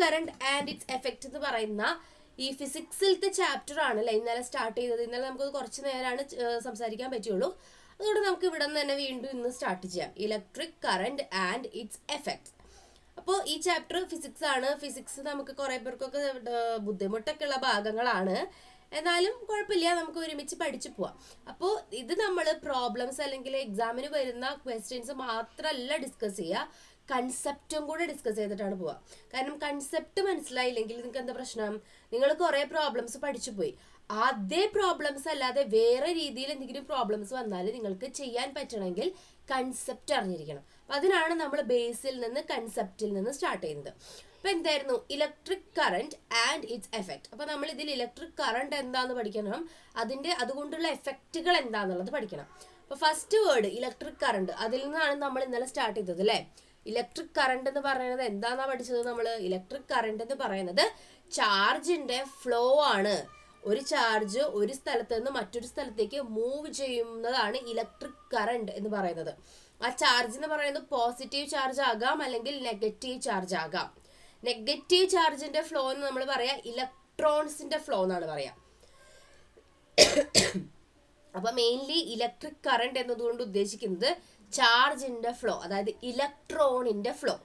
Current and it's effect എന്ന് പറയുന്ന ഈ ഫിസിക്സിലത്തെ ചാപ്റ്റർ ആണല്ലേ ഇന്നലെ സ്റ്റാർട്ട് ചെയ്തത്. ഇന്നലെ നമുക്ക് കുറച്ച് നേരമാണ് സംസാരിക്കാൻ പറ്റുള്ളൂ. അതുകൊണ്ട് നമുക്ക് ഇവിടെ നിന്ന് തന്നെ വീണ്ടും ഇന്ന് സ്റ്റാർട്ട് ചെയ്യാം. Electric current and it's effects. അപ്പോൾ ഈ ചാപ്റ്റർ ഫിസിക്സ് ആണ്. ഫിസിക്സ് നമുക്ക് കുറേ പേർക്കൊക്കെ ബുദ്ധിമുട്ടൊക്കെ ഉള്ള ഭാഗങ്ങളാണ്. എന്നാലും കുഴപ്പമില്ല, നമുക്ക് ഒരുമിച്ച് പഠിച്ചു പോവാം. അപ്പോൾ ഇത് നമ്മൾ പ്രോബ്ലംസ് അല്ലെങ്കിൽ എക്സാമിന് വരുന്ന ക്വസ്റ്റ്യൻസ് മാത്രമല്ല ഡിസ്കസ് ചെയ്യുക, കൺസെപ്റ്റും കൂടെ ഡിസ്കസ് ചെയ്തിട്ടാണ് പോവുക. കാരണം കൺസെപ്റ്റ് മനസ്സിലായില്ലെങ്കിൽ നിങ്ങൾക്ക് എന്താ പ്രശ്നം? നിങ്ങൾ കുറേ പ്രോബ്ലംസ് പഠിച്ചു പോയി. അതേ പ്രോബ്ലംസ് അല്ലാതെ വേറെ രീതിയിൽ എന്തെങ്കിലും പ്രോബ്ലംസ് വന്നാൽ നിങ്ങൾക്ക് ചെയ്യാൻ പറ്റണമെങ്കിൽ കൺസെപ്റ്റ് അറിഞ്ഞിരിക്കണം. അപ്പം അതിനാണ് നമ്മൾ ബേസിൽ നിന്ന് കൺസെപ്റ്റിൽ നിന്ന് സ്റ്റാർട്ട് ചെയ്യുന്നത്. അപ്പം എന്തായിരുന്നു? Electric current and it's effect. അപ്പം നമ്മൾ ഇതിൽ ഇലക്ട്രിക് കറണ്ട് എന്താണെന്ന് പഠിക്കണം, അതുകൊണ്ടുള്ള എഫക്റ്റുകൾ എന്താണെന്നുള്ളത് പഠിക്കണം. അപ്പോൾ ഫസ്റ്റ് വേർഡ് ഇലക്ട്രിക് കറണ്ട്, അതിൽ നിന്നാണ് നമ്മൾ ഇന്നലെ സ്റ്റാർട്ട് ചെയ്തത് അല്ലേ. ഇലക്ട്രിക് കറണ്ട് എന്ന് പറയുന്നത് എന്താണെന്നാണ് പഠിച്ചത് നമ്മൾ? ഇലക്ട്രിക് കറണ്ട് എന്ന് പറയുന്നത് ചാർജിന്റെ ഫ്ലോ ആണ്. ഒരു ചാർജ് ഒരു സ്ഥലത്ത് നിന്ന് മറ്റൊരു സ്ഥലത്തേക്ക് മൂവ് ചെയ്യുന്നതാണ് ഇലക്ട്രിക് കറണ്ട് എന്ന് പറയുന്നത്. ആ ചാർജ് എന്ന് പറയുന്നത് പോസിറ്റീവ് ചാർജ് ആകാം അല്ലെങ്കിൽ നെഗറ്റീവ് ചാർജ് ആകാം. നെഗറ്റീവ് ചാർജിന്റെ ഫ്ലോ എന്ന് നമ്മൾ പറയാം ഇലക്ട്രോൺസിന്റെ ഫ്ലോ എന്നാണ് പറയാം. അപ്പൊ മെയിൻലി ഇലക്ട്രിക് കറണ്ട് എന്നതുകൊണ്ട് ഉദ്ദേശിക്കുന്നത് ചാർജിന്റെ ഫ്ലോ, അതായത് ഇലക്ട്രോണിന്റെ ഫ്ലോ.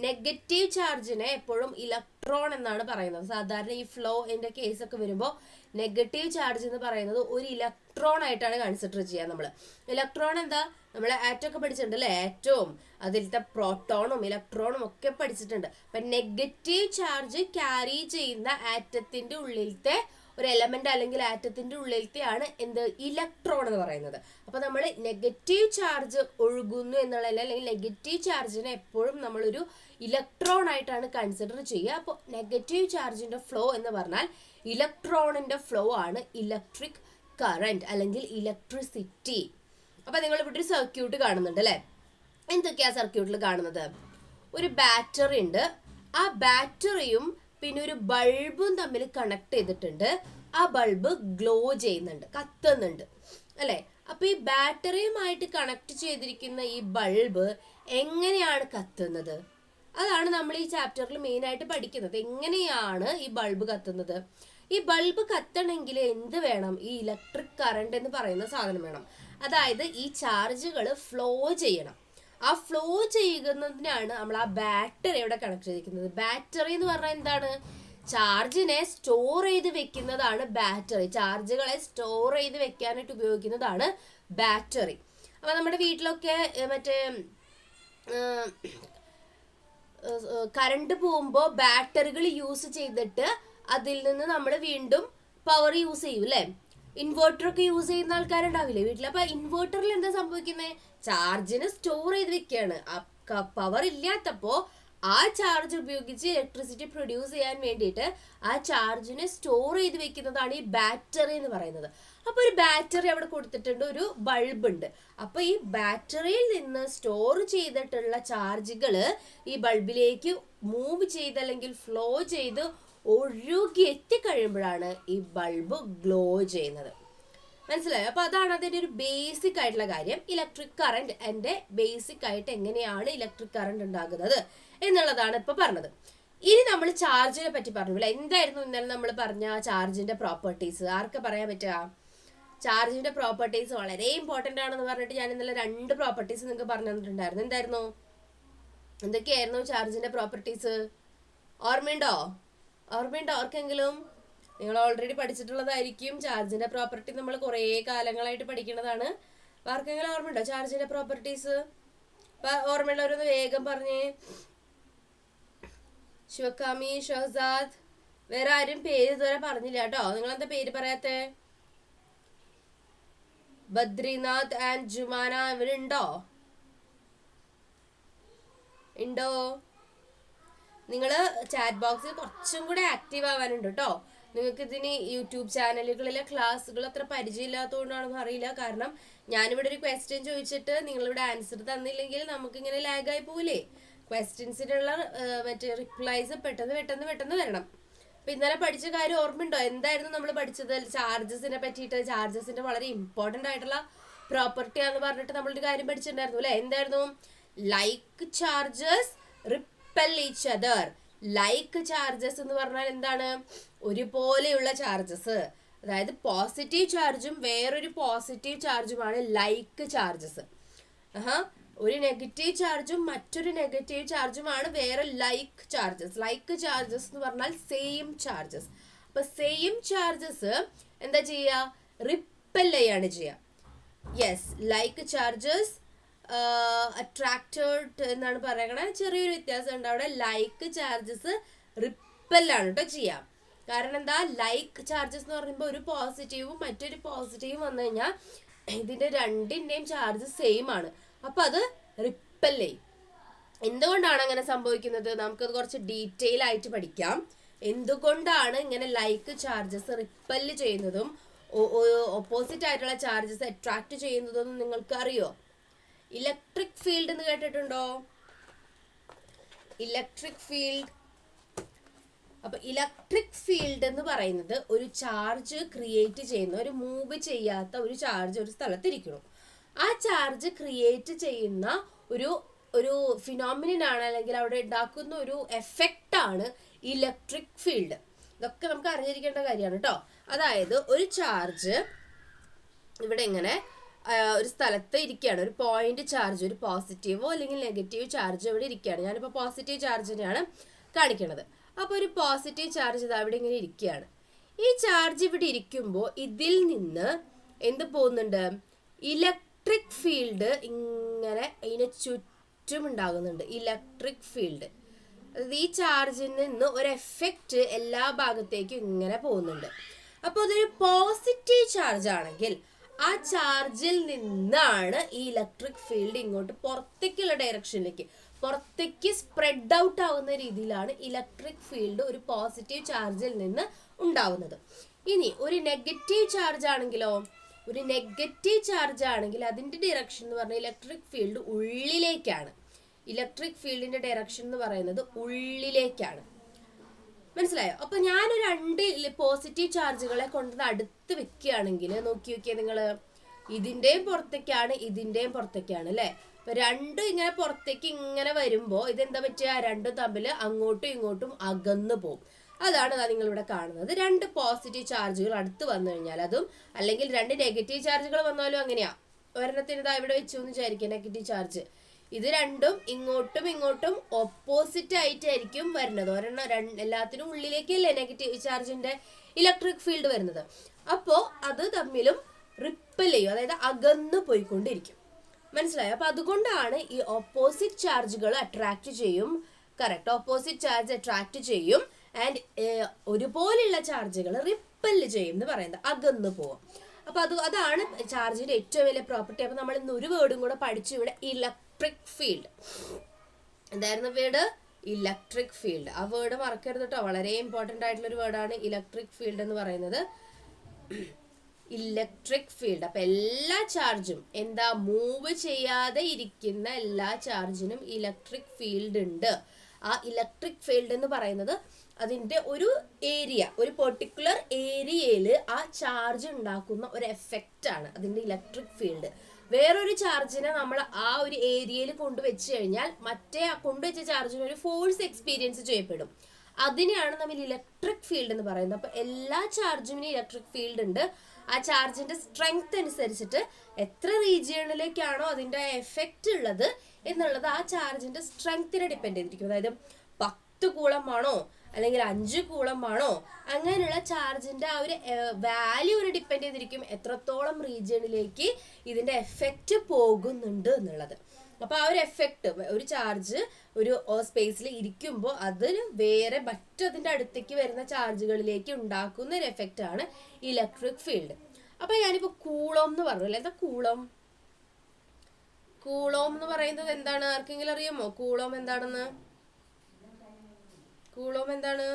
നെഗറ്റീവ് ചാർജിനെ എപ്പോഴും ഇലക്ട്രോൺ എന്നാണ് പറയുന്നത്. സാധാരണ ഈ ഫ്ലോന്റെ കേസൊക്കെ വരുമ്പോൾ നെഗറ്റീവ് ചാർജ് എന്ന് പറയുന്നത് ഒരു ഇലക്ട്രോൺ ആയിട്ടാണ് കൺസിഡർ ചെയ്യുക. നമ്മൾ ഇലക്ട്രോൺ എന്താ, നമ്മൾ ആറ്റം ഒക്കെ പഠിച്ചിട്ടുണ്ട് അല്ലേ. ആറ്റവും അതിലത്തെ പ്രോട്ടോണും ഇലക്ട്രോണും ഒക്കെ പഠിച്ചിട്ടുണ്ട്. അപ്പൊ നെഗറ്റീവ് ചാർജ് ക്യാരി ചെയ്യുന്ന ആറ്റത്തിന്റെ ഉള്ളിലത്തെ ഒരു എലമെന്റ് അല്ലെങ്കിൽ ആറ്റത്തിന്റെ ഉള്ളിലത്തെയാണ് എന്ത്, ഇലക്ട്രോൺ എന്ന് പറയുന്നത്. അപ്പൊ നമ്മൾ നെഗറ്റീവ് ചാർജ് ഒഴുകുന്നു എന്നുള്ളതല്ല, അല്ലെങ്കിൽ നെഗറ്റീവ് ചാർജിനെ എപ്പോഴും നമ്മളൊരു ഇലക്ട്രോൺ ആയിട്ടാണ് കൺസിഡർ ചെയ്യുക. അപ്പോൾ നെഗറ്റീവ് ചാർജിന്റെ ഫ്ലോ എന്ന് പറഞ്ഞാൽ ഇലക്ട്രോണിന്റെ ഫ്ലോ ആണ് ഇലക്ട്രിക് കറന്റ് അല്ലെങ്കിൽ ഇലക്ട്രിസിറ്റി. അപ്പൊ നിങ്ങൾ ഇവിടെ ഒരു സർക്യൂട്ട് കാണുന്നുണ്ട് അല്ലെ. എന്തൊക്കെയാ സർക്യൂട്ടിൽ കാണുന്നത്? ഒരു ബാറ്ററി ഉണ്ട്. ആ ബാറ്ററിയും പിന്നെ ഒരു ബൾബും തമ്മിൽ കണക്ട് ചെയ്തിട്ടുണ്ട്. ആ ബൾബ് ഗ്ലോ ചെയ്യുന്നുണ്ട്, കത്തുന്നുണ്ട് അല്ലെ. അപ്പൊ ഈ ബാറ്ററിയുമായിട്ട് കണക്ട് ചെയ്തിരിക്കുന്ന ഈ ബൾബ് എങ്ങനെയാണ് കത്തുന്നത്? അതാണ് നമ്മൾ ഈ ചാപ്റ്ററിൽ മെയിൻ ആയിട്ട് പഠിക്കുന്നത്. എങ്ങനെയാണ് ഈ ബൾബ് കത്തുന്നത്? ഈ ബൾബ് കത്തണമെങ്കിൽ എന്ത് വേണം? ഈ ഇലക്ട്രിക് കറണ്ട് എന്ന് പറയുന്ന സാധനം വേണം. അതായത് ഈ ചാർജുകൾ ഫ്ലോ ചെയ്യണം. ആ ഫ്ലോ ചെയ്യുന്നതിനാണ് നമ്മൾ ആ ബാറ്ററി ഇവിടെ കണക്ട് ചെയ്തിരിക്കുന്നത്. ബാറ്ററി എന്ന് പറഞ്ഞാൽ എന്താണ്? ചാർജിനെ സ്റ്റോർ ചെയ്ത് വെക്കുന്നതാണ് ബാറ്ററി. ചാർജുകളെ സ്റ്റോർ ചെയ്ത് വെക്കാനായിട്ട് ഉപയോഗിക്കുന്നതാണ് ബാറ്ററി. അപ്പൊ നമ്മുടെ വീട്ടിലൊക്കെ മറ്റേ കറണ്ട് പോകുമ്പോൾ ബാറ്ററികൾ യൂസ് ചെയ്തിട്ട് അതിൽ നിന്ന് നമ്മൾ വീണ്ടും പവർ യൂസ് ചെയ്യും അല്ലേ. ഇൻവേർട്ടർ ഒക്കെ യൂസ് ചെയ്യുന്ന ആൾക്കാരുണ്ടാവില്ലേ വീട്ടിൽ. അപ്പൊ ഇൻവേർട്ടറിൽ എന്താ സംഭവിക്കുന്നത്? ചാർജിന് സ്റ്റോർ ചെയ്ത് വെക്കുകയാണ്. പവർ ഇല്ലാത്തപ്പോ ആ ചാർജ് ഉപയോഗിച്ച് ഇലക്ട്രിസിറ്റി പ്രൊഡ്യൂസ് ചെയ്യാൻ വേണ്ടിയിട്ട് ആ ചാർജിനെ സ്റ്റോർ ചെയ്ത് വെക്കുന്നതാണ് ഈ ബാറ്ററി എന്ന് പറയുന്നത്. അപ്പൊ ഒരു ബാറ്ററി അവിടെ കൊടുത്തിട്ടുണ്ട്, ഒരു ബൾബ് ഉണ്ട്. അപ്പൊ ഈ ബാറ്ററിയിൽ നിന്ന് സ്റ്റോർ ചെയ്തിട്ടുള്ള ചാർജുകൾ ഈ ബൾബിലേക്ക് മൂവ് ചെയ്ത് അല്ലെങ്കിൽ ഫ്ലോ ചെയ്ത് ഒഴുകി എത്തിക്കഴിയുമ്പോഴാണ് ഈ ബൾബ് ഗ്ലോ ചെയ്യുന്നത്. മനസ്സിലായോ? അപ്പൊ അതാണ് അതിന്റെ ഒരു ബേസിക് ആയിട്ടുള്ള കാര്യം. ഇലക്ട്രിക് കറണ്ട് എന്റെ ബേസിക് ആയിട്ട് എങ്ങനെയാണ് ഇലക്ട്രിക് കറണ്ട് ഉണ്ടാകുന്നത് എന്നുള്ളതാണ് ഇപ്പൊ പറഞ്ഞത്. ഇനി നമ്മൾ ചാർജിനെ പറ്റി പറഞ്ഞു അല്ലെ. എന്തായിരുന്നു ഇന്നലെ നമ്മൾ പറഞ്ഞ ചാർജിന്റെ പ്രോപ്പർട്ടീസ്? ആർക്ക് പറയാൻ പറ്റുക? ചാർജിന്റെ പ്രോപ്പർട്ടീസ് വളരെ ഇമ്പോർട്ടന്റ് ആണെന്ന് പറഞ്ഞിട്ട് ഞാൻ ഇന്നലെ 2 പ്രോപ്പർട്ടീസ് നിങ്ങൾക്ക് പറഞ്ഞു തന്നിട്ടുണ്ടായിരുന്നു. എന്തായിരുന്നു? എന്തൊക്കെയായിരുന്നു ചാർജിന്റെ പ്രോപ്പർട്ടീസ്? ഓർമ്മയുണ്ടോ? ആർക്കെങ്കിലും? നിങ്ങൾ ഓൾറെഡി പഠിച്ചിട്ടുള്ളതായിരിക്കും. ചാർജിന്റെ പ്രോപ്പർട്ടി നമ്മൾ കുറേ കാലങ്ങളായിട്ട് പഠിക്കുന്നതാണ്. ആർക്കെങ്കിലും ഓർമ്മയുണ്ടോ ചാർജിന്റെ പ്രോപ്പർട്ടീസ്? ഓർമ്മയുള്ളവരൊന്ന് വേഗം പറഞ്ഞേ. ശിവകാമി, ഷഹസാദ്, വേറെ ആരും പേര് ഇതുവരെ പറഞ്ഞില്ല കേട്ടോ. നിങ്ങളെന്താ പേര് പറയാത്തെ? ബദ്രിനാഥ് ആൻഡ് ജുമാന ഇവരുണ്ടോ? ഉണ്ടോ? നിങ്ങൾ ചാറ്റ് ബോക്സിൽ കുറച്ചും കൂടെ ആക്റ്റീവ് ആവാനുണ്ട് കേട്ടോ. നിങ്ങൾക്ക് ഇതിന് യൂട്യൂബ് ചാനലുകളിലെ ക്ലാസ്സുകൾ അത്ര പരിചയമില്ലാത്തതുകൊണ്ടാണെന്ന് അറിയില്ല. കാരണം ഞാനിവിടെ ഒരു ക്വസ്റ്റ്യൻ ചോദിച്ചിട്ട് നിങ്ങളിവിടെ ആൻസർ തന്നില്ലെങ്കിൽ നമുക്കിങ്ങനെ ലാഗായി പോകില്ലേ. ക്വസ്റ്റ്യൻസിനുള്ള മറ്റേ റിപ്ലൈസ് പെട്ടെന്ന് വരണം. അപ്പൊ ഇന്നലെ പഠിച്ച കാര്യം ഓർമ്മയുണ്ടോ? എന്തായിരുന്നു നമ്മൾ പഠിച്ചത്? ചാർജസിനെ പറ്റിയിട്ട്. ചാർജസിന്റെ വളരെ ഇമ്പോർട്ടന്റ് ആയിട്ടുള്ള പ്രോപ്പർട്ടി ആണെന്ന് പറഞ്ഞിട്ട് നമ്മളൊരു കാര്യം പഠിച്ചിട്ടുണ്ടായിരുന്നു അല്ലെ. എന്തായിരുന്നു? Like charges ripple each other. Like charges എന്ന് പറഞ്ഞാൽ എന്താണ്? ഒരുപോലെയുള്ള ചാർജസ്, അതായത് പോസിറ്റീവ് ചാർജും വേറൊരു പോസിറ്റീവ് ചാർജുമാണ് ലൈക്ക് ചാർജസ്. ഒരു നെഗറ്റീവ് ചാർജും മറ്റൊരു നെഗറ്റീവ് ചാർജുമാണ് വേറെ ലൈക്ക് ചാർജസ്. ലൈക്ക് ചാർജസ് എന്ന് പറഞ്ഞാൽ സെയിം ചാർജസ്. അപ്പൊ സെയിം ചാർജസ് എന്താ ചെയ്യുക? റിപ്പൽ ചെയ്യാണ് ചെയ്യുക. യെസ്, ലൈക്ക് ചാർജസ് അട്രാക്റ്റഡ് എന്നാണ് പറയണത്. ചെറിയൊരു വ്യത്യാസം ഉണ്ട് അവിടെ. ലൈക്ക് ചാർജസ് റിപ്പല്ലാണ് കേട്ടോ ചെയ്യാം. കാരണം എന്താ? ലൈക്ക് ചാർജസ് എന്ന് പറയുമ്പോൾ ഒരു പോസിറ്റീവും മറ്റൊരു പോസിറ്റീവും വന്നു കഴിഞ്ഞാൽ ഇതിന്റെ രണ്ടിന്റെയും ചാർജ് സെയിം ആണ്. അപ്പൊ അത് റിപ്പൽ ചെയ്യും. എന്തുകൊണ്ടാണ് അങ്ങനെ സംഭവിക്കുന്നത്? നമുക്കത് കുറച്ച് ഡീറ്റെയിൽ ആയിട്ട് പഠിക്കാം. എന്തുകൊണ്ടാണ് ഇങ്ങനെ ലൈക്ക് ചാർജസ് റിപ്പല് ചെയ്യുന്നതും ഓപ്പോസിറ്റ് ആയിട്ടുള്ള ചാർജസ് അട്രാക്ട് ചെയ്യുന്നതും നിങ്ങൾക്ക് അറിയോ? ഇലക്ട്രിക് ഫീൽഡ് എന്ന് കേട്ടിട്ടുണ്ടോ? Electric field. അപ്പൊ ഇലക്ട്രിക് ഫീൽഡ് എന്ന് പറയുന്നത് ഒരു ചാർജ് ക്രിയേറ്റ് ചെയ്യുന്ന, ഒരു മൂവ് ചെയ്യാത്ത ഒരു ചാർജ് ഒരു സ്ഥലത്തിരിക്കണം. ആ ചാർജ് ക്രിയേറ്റ് ചെയ്യുന്ന ഒരു ഫിനോമിനനാണ്, അല്ലെങ്കിൽ അവിടെ ഉണ്ടാക്കുന്ന ഒരു എഫക്റ്റ് ആണ് ഇലക്ട്രിക് ഫീൽഡ്. ഇതൊക്കെ നമുക്ക് അറിഞ്ഞിരിക്കേണ്ട കാര്യമാണ് കേട്ടോ. അതായത് ഒരു ചാർജ് ഇവിടെ ഇങ്ങനെ ഒരു സ്ഥലത്ത് ഇരിക്കുകയാണ്, ഒരു പോയിന്റ് ചാർജ്, ഒരു പോസിറ്റീവോ അല്ലെങ്കിൽ നെഗറ്റീവ് ചാർജ് ഇവിടെ ഇരിക്കുകയാണ്. ഞാനിപ്പോൾ പോസിറ്റീവ് ചാർജിനെയാണ് കാണിക്കുന്നത്. അപ്പോൾ ഒരു പോസിറ്റീവ് ചാർജ് ഇത് അവിടെ ഇങ്ങനെ ഇരിക്കുകയാണ്. ഈ ചാർജ് ഇവിടെ ഇരിക്കുമ്പോൾ ഇതിൽ നിന്ന് എന്ത് പോകുന്നുണ്ട്? ഇലക്ട്രിക് ഫീൽഡ് ഇങ്ങനെ അതിന് ചുറ്റും ഉണ്ടാകുന്നുണ്ട്. ഇലക്ട്രിക് ഫീൽഡ്, അതായത് ഈ ചാർജിൽ നിന്ന് ഒരു എഫക്റ്റ് എല്ലാ ഭാഗത്തേക്കും ഇങ്ങനെ പോകുന്നുണ്ട്. അപ്പോൾ അതൊരു പോസിറ്റീവ് ചാർജ് ആണെങ്കിൽ ആ ചാർജിൽ നിന്നാണ് ഈ ഇലക്ട്രിക് ഫീൽഡ് ഇങ്ങോട്ട് പുറത്തേക്കുള്ള ഡയറക്ഷനിലേക്ക്, പുറത്തേക്ക് സ്പ്രെഡ് ഔട്ട് ആവുന്ന രീതിയിലാണ് ഇലക്ട്രിക് ഫീൽഡ് ഒരു പോസിറ്റീവ് ചാർജിൽ നിന്ന് ഉണ്ടാവുന്നത്. ഇനി ഒരു നെഗറ്റീവ് ചാർജ് ആണെങ്കിലോ? ഒരു നെഗറ്റീവ് ചാർജ് ആണെങ്കിൽ അതിന്റെ ഡയറക്ഷൻ എന്ന് പറഞ്ഞാൽ ഇലക്ട്രിക് ഫീൽഡ് ഉള്ളിലേക്കാണ്. ഇലക്ട്രിക് ഫീൽഡിന്റെ ഡയറക്ഷൻ എന്ന് പറയുന്നത് ഉള്ളിലേക്കാണ്. മനസ്സിലായോ? അപ്പൊ ഞാനൊരു രണ്ട് പോസിറ്റീവ് ചാർജുകളെ കൊണ്ടുവന്ന് അടുത്ത് വെക്കുകയാണെങ്കിൽ നോക്കി നോക്കിയാൽ നിങ്ങൾ, ഇതിന്റെയും പുറത്തേക്കാണ് ഇതിന്റെയും പുറത്തേക്കാണ് അല്ലെ. അപ്പൊ രണ്ടും ഇങ്ങനെ പുറത്തേക്ക് ഇങ്ങനെ വരുമ്പോ ഇതെന്താ പറ്റുക? രണ്ടും തമ്മിൽ അങ്ങോട്ടും ഇങ്ങോട്ടും അകന്നു പോകും. അതാണ് നിങ്ങൾ ഇവിടെ കാണുന്നത്. രണ്ട് പോസിറ്റീവ് ചാർജുകൾ അടുത്ത് വന്നു കഴിഞ്ഞാൽ, അതും അല്ലെങ്കിൽ രണ്ട് നെഗറ്റീവ് ചാർജുകൾ വന്നാലും അങ്ങനെയാ. ഒരെണ്ണത്തിന് ഇതാ ഇവിടെ വെച്ചു എന്ന് വിചാരിക്കുക, നെഗറ്റീവ് ചാർജ്. ഇത് രണ്ടും ഇങ്ങോട്ടും ഇങ്ങോട്ടും ഓപ്പോസിറ്റ് ആയിട്ടായിരിക്കും വരുന്നത്. എല്ലാത്തിനും ഉള്ളിലേക്കല്ലേ നെഗറ്റീവ് ചാർജിന്റെ ഇലക്ട്രിക് ഫീൽഡ് വരുന്നത്. അപ്പോ അത് തമ്മിലും റിപ്പൽ ചെയ്യും, അതായത് അകന്നു പോയിക്കൊണ്ടിരിക്കും. മനസ്സിലായോ? അപ്പൊ അതുകൊണ്ടാണ് ഈ ഓപ്പോസിറ്റ് ചാർജുകൾ അട്രാക്ട് ചെയ്യും. കറക്റ്റ്, ഓപ്പോസിറ്റ് ചാർജ് അട്രാക്ട് ചെയ്യും ആൻഡ് ഒരുപോലെയുള്ള ചാർജുകൾ റിപ്പൽ ചെയ്യും എന്ന് പറയുന്നത്, അകന്നു പോകും. അപ്പൊ അതാണ് ചാർജിന്റെ ഏറ്റവും വലിയ പ്രോപ്പർട്ടി. അപ്പൊ നമ്മൾ ഇന്ന് ഒരു വേർഡും കൂടെ പഠിച്ചു ഇവിടെ, ഇലക്ട്രിക് ഫീൽഡ്. എന്തായിരുന്നു വേർഡ്? Electric field. ആ വേർഡ് മറക്കരുത് കേട്ടോ, വളരെ ഇമ്പോർട്ടന്റ് ആയിട്ടുള്ള ഒരു വേർഡാണ് ഇലക്ട്രിക് ഫീൽഡ് എന്ന് പറയുന്നത്. Electric field. അപ്പൊ എല്ലാ ചാർജും എന്താ, മൂവ് ചെയ്യാതെ ഇരിക്കുന്ന എല്ലാ ചാർജിനും ഇലക്ട്രിക് ഫീൽഡ് ഉണ്ട്. ആ ഇലക്ട്രിക് ഫീൽഡ് എന്ന് പറയുന്നത് അതിന്റെ ഒരു ഏരിയ, ഒരു പെർട്ടിക്കുലർ ഏരിയയിൽ ആ ചാർജ് ഉണ്ടാക്കുന്ന ഒരു എഫക്റ്റ് ആണ് അതിന്റെ ഇലക്ട്രിക് ഫീൽഡ്. വേറൊരു ചാർജിനെ നമ്മൾ ആ ഒരു ഏരിയയിൽ കൊണ്ടുവച്ച് കഴിഞ്ഞാൽ മറ്റേ കൊണ്ടുവച്ച ചാർജിന് ഒരു ഫോഴ്സ് എക്സ്പീരിയൻസ് ചെയ്യപ്പെടും. അതിനെയാണ് നമ്മൾ ഇലക്ട്രിക് ഫീൽഡ് എന്ന് പറയുന്നത്. അപ്പൊ എല്ലാ ചാർജിനും ഇലക്ട്രിക് ഫീൽഡ് ഉണ്ട്. ആ ചാർജിന്റെ സ്ട്രെങ്ത് അനുസരിച്ചിട്ട് എത്ര റീജിയണിലേക്കാണോ അതിന്റെ എഫക്റ്റ് ഉള്ളത് എന്നുള്ളത് ആ ചാർജിന്റെ സ്ട്രെങ്ത്തിനെ ഡിപ്പെൻഡ് ചെയ്തിരിക്കും. അതായത് 10 കൂളം ആണോ അല്ലെങ്കിൽ 5 കൂളം ആണോ, അങ്ങനെയുള്ള ചാർജിന്റെ ആ ഒരു വാല്യൂ ഡിപ്പെൻഡ് ചെയ്തിരിക്കും എത്രത്തോളം റീജിയണിലേക്ക് ഇതിന്റെ എഫക്റ്റ് പോകുന്നുണ്ട് എന്നുള്ളത്. അപ്പൊ ആ ഒരു എഫക്റ്റ്, ഒരു ചാർജ് ഒരു സ്പേസിൽ ഇരിക്കുമ്പോൾ അതിന് വേറെ മറ്റതിന്റെ അടുത്തേക്ക് വരുന്ന ചാർജുകളിലേക്ക് ഉണ്ടാക്കുന്ന ഒരു എഫക്റ്റ് ആണ് ഇലക്ട്രിക് ഫീൽഡ്. അപ്പൊ ഞാനിപ്പോ കൂളോം എന്ന് പറഞ്ഞില്ല. എന്താ കൂളോം? കൂളോം എന്ന് പറയുന്നത് എന്താണ്? ആർക്കെങ്കിലും അറിയാമോ കൂളോം എന്താണെന്ന്? കൂളോം എന്താണ്?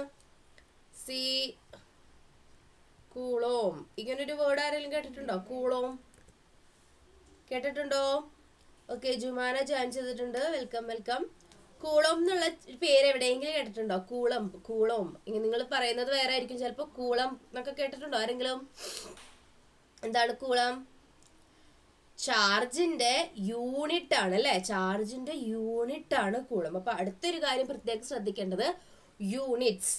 കൂളോം. ഇങ്ങനൊരു വേർഡ് ആരെങ്കിലും കേട്ടിട്ടുണ്ടോ? കൂളോം കേട്ടിട്ടുണ്ടോ? ഓക്കെ, ജുമാന ജോയിൻ ചെയ്തിട്ടുണ്ട്. Welcome welcome. കൂളം എന്നുള്ള പേര് എവിടെയെങ്കിലും കേട്ടിട്ടുണ്ടോ? കൂളം. ഇങ്ങനെ നിങ്ങൾ പറയുന്നത് വേറെ ആയിരിക്കും ചിലപ്പോ. കൂളം എന്നൊക്കെ കേട്ടിട്ടുണ്ടോ ആരെങ്കിലും? എന്താണ് കൂളം? ചാർജിന്റെ യൂണിറ്റ് ആണ് അല്ലെ. ചാർജിന്റെ യൂണിറ്റ് ആണ് കൂളം. അപ്പൊ അടുത്തൊരു കാര്യം പ്രത്യേകം ശ്രദ്ധിക്കേണ്ടത്, യൂണിറ്റ്സ്.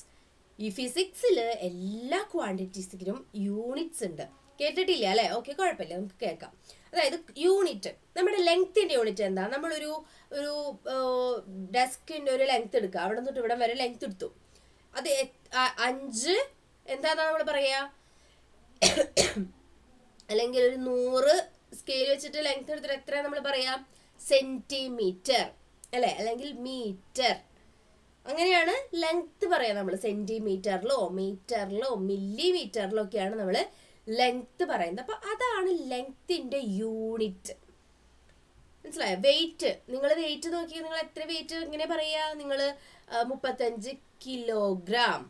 ഈ ഫിസിക്സിൽ എല്ലാ ക്വാണ്ടിറ്റീസിനും യൂണിറ്റ്സ് ഉണ്ട്. കേട്ടിട്ടില്ല അല്ലേ? ഓക്കെ, കുഴപ്പമില്ല, നമുക്ക് കേൾക്കാം. അതായത് യൂണിറ്റ്, നമ്മുടെ ലെങ്ത്തിന്റെ യൂണിറ്റ് എന്താ? നമ്മളൊരു ഒരു ഡെസ്കിന്റെ ഒരു ലെങ്ത് എടുക്കുക, അവിടെ തൊട്ട് ഇവിടെ വരെ ലെങ്ത് എടുത്തു. അത് 5 എന്താന്നാ നമ്മൾ പറയാ? അല്ലെങ്കിൽ ഒരു 100 സ്കെയിൽ വെച്ചിട്ട് ലെങ്ത് എടുത്തിട്ട് എത്രയാണ് നമ്മൾ പറയാ? സെന്റിമീറ്റർ അല്ലെ, അല്ലെങ്കിൽ മീറ്റർ. അങ്ങനെയാണ് ലെങ്ത് പറയാം നമ്മൾ. സെന്റിമീറ്ററിലോ മീറ്ററിലോ മില്ലിമീറ്ററിലോ ഒക്കെയാണ് നമ്മൾ ലെങ്ത് പറയുന്നത്. അപ്പൊ അതാണ് ലെങ്ത്തിന്റെ യൂണിറ്റ്. മനസ്സിലായോ? വെയിറ്റ്, നിങ്ങൾ വെയിറ്റ് നോക്കി, നിങ്ങൾ എത്ര വെയിറ്റ് ഇങ്ങനെ പറയാ? നിങ്ങൾ 35 കിലോഗ്രാം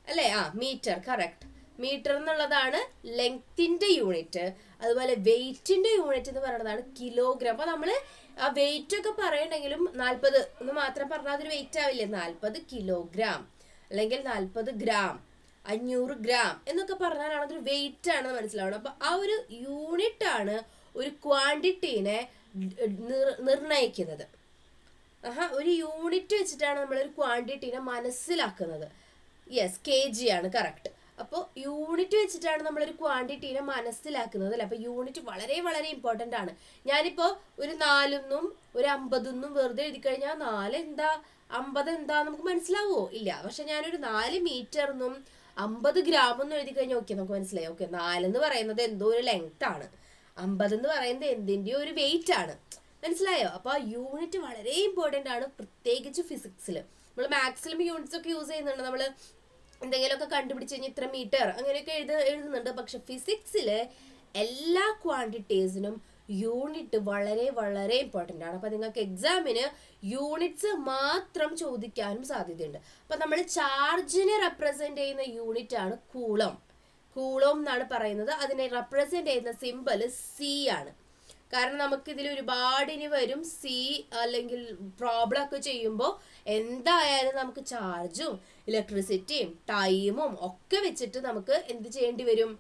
അല്ലേ? Metre, correct. മീറ്റർ എന്നുള്ളതാണ് ലെങ്ത്തിന്റെ യൂണിറ്റ്. അതുപോലെ വെയിറ്റിന്റെ യൂണിറ്റ് എന്ന് പറയുന്നതാണ് കിലോഗ്രാം. അപ്പൊ നമ്മള് ആ വെയിറ്റ് ഒക്കെ പറയണെങ്കിലും 40 എന്ന് മാത്രം പറഞ്ഞാൽ അതൊരു വെയിറ്റ് ആവില്ലേ? 40 കിലോഗ്രാം അല്ലെങ്കിൽ 40 ഗ്രാം, 500 ഗ്രാം എന്നൊക്കെ പറഞ്ഞാലാണ് അതൊരു വെയിറ്റ് ആണെന്ന് മനസ്സിലാവണം. അപ്പൊ ആ ഒരു യൂണിറ്റ് ആണ് ഒരു ക്വാണ്ടിറ്റീനെ നിർണയിക്കുന്നത്. ഒരു യൂണിറ്റ് വെച്ചിട്ടാണ് നമ്മൾ ഒരു ക്വാണ്ടിറ്റീനെ മനസ്സിലാക്കുന്നത്. യെസ്, kg ആണ് കറക്റ്റ്. അപ്പോൾ യൂണിറ്റ് വെച്ചിട്ടാണ് നമ്മളൊരു ക്വാണ്ടിറ്റീനെ മനസ്സിലാക്കുന്നത് അല്ലേ? അപ്പോൾ യൂണിറ്റ് വളരെ വളരെ ഇമ്പോർട്ടൻ്റ് ആണ്. ഞാനിപ്പോൾ ഒരു 4 ഒരു 50 വെറുതെ എഴുതി കഴിഞ്ഞാൽ 4 എന്താ 50 എന്താ നമുക്ക് മനസ്സിലാവുമോ? ഇല്ല. പക്ഷെ ഞാനൊരു 4 മീറ്ററിനും 50 ഗ്രാമെന്നും എഴുതി കഴിഞ്ഞാൽ ഓക്കെ, നമുക്ക് മനസ്സിലായി. ഓക്കെ, 4 എന്ന് പറയുന്നത് എന്തോ ഒരു ലെങ്ത് ആണ്, 50 എന്ന് പറയുന്നത് എന്തിൻ്റെയോ ഒരു വെയിറ്റ് ആണ്. മനസ്സിലായോ? അപ്പോൾ യൂണിറ്റ് വളരെ ഇമ്പോർട്ടൻ്റ് ആണ്, പ്രത്യേകിച്ച് ഫിസിക്സിൽ. നമ്മൾ മാത്സിലും യൂണിറ്റ്സ് ഒക്കെ യൂസ് ചെയ്യുന്നുണ്ട്. നമ്മൾ എന്തെങ്കിലുമൊക്കെ കണ്ടുപിടിച്ച് കഴിഞ്ഞാൽ ഇത്ര മീറ്റർ അങ്ങനെയൊക്കെ എഴുതുന്നുണ്ട്. പക്ഷെ ഫിസിക്സിൽ എല്ലാ ക്വാണ്ടിറ്റീസിനും യൂണിറ്റ് വളരെ വളരെ ഇമ്പോർട്ടൻ്റ് ആണ്. അപ്പം നിങ്ങൾക്ക് എക്സാമിന് യൂണിറ്റ്സ് മാത്രം ചോദിക്കാനും സാധ്യതയുണ്ട്. അപ്പം നമ്മൾ ചാർജിനെ റെപ്രസെൻ്റ് ചെയ്യുന്ന യൂണിറ്റ് ആണ് കൂളം. കൂളം എന്നാണ് പറയുന്നത്. അതിനെ റെപ്രസെൻ്റ് ചെയ്യുന്ന സിമ്പൽ സി ആണ്. കാരണം നമുക്ക് ഇതിൽ ഒരുപാട് ഇനി വരും. സി അല്ലെങ്കിൽ പ്രോബ്ലം ഒക്കെ ചെയ്യുമ്പോൾ എന്തായാലും നമുക്ക് ചാർജും ഇലക്ട്രിസിറ്റിയും ടൈമും ഒക്കെ വെച്ചിട്ട് നമുക്ക് എന്ത് ചെയ്യേണ്ടി വരും?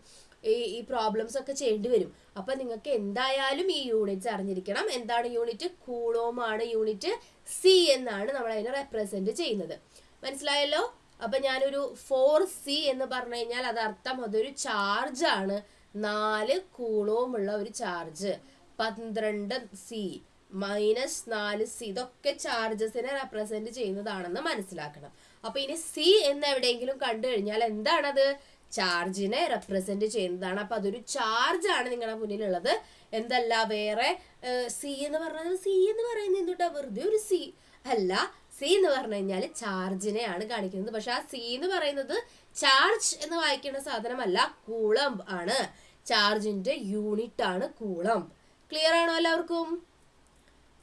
ഈ പ്രോബ്ലംസ് ഒക്കെ ചെയ്യേണ്ടി വരും. അപ്പൊ നിങ്ങൾക്ക് എന്തായാലും ഈ യൂണിറ്റ്സ് അറിഞ്ഞിരിക്കണം. എന്താണ് യൂണിറ്റ്? കൂളോമാണ് യൂണിറ്റ്. സി എന്നാണ് നമ്മൾ അതിനെ റെപ്രസെന്റ് ചെയ്യുന്നത്. മനസ്സിലായല്ലോ? അപ്പൊ ഞാനൊരു 4C എന്ന് പറഞ്ഞു കഴിഞ്ഞാൽ അതർത്ഥം അതൊരു ചാർജ് ആണ്. 4 കൂളോമുള്ള ഒരു ചാർജ്. 12C -4C ഇതൊക്കെ ചാർജസിനെ റെപ്രസെന്റ് ചെയ്യുന്നതാണെന്ന് മനസ്സിലാക്കണം. അപ്പൊ ഇനി സി എന്ന് എവിടെയെങ്കിലും കണ്ടു കഴിഞ്ഞാൽ എന്താണത്? ചാർജിനെ റെപ്രസെന്റ് ചെയ്യുന്നതാണ്. അപ്പൊ അതൊരു ചാർജ് ആണ് നിങ്ങളുടെ മുന്നിലുള്ളത്. എന്തല്ല വേറെ സി എന്ന് പറഞ്ഞത്? സി എന്ന് പറയുന്നത് എന്തുട്ടാ? വെറുതെ ഒരു സി അല്ല. സി എന്ന് പറഞ്ഞു കഴിഞ്ഞാൽ ചാർജിനെയാണ് കാണിക്കുന്നത്. പക്ഷെ ആ സി എന്ന് പറയുന്നത് ചാർജ് എന്ന് വായിക്കുന്ന സാധനമല്ല, കൂളംബ് ആണ്. ചാർജിന്റെ യൂണിറ്റ് ആണ് കൂളംബ്. ക്ലിയർ ആണോ എല്ലാവർക്കും?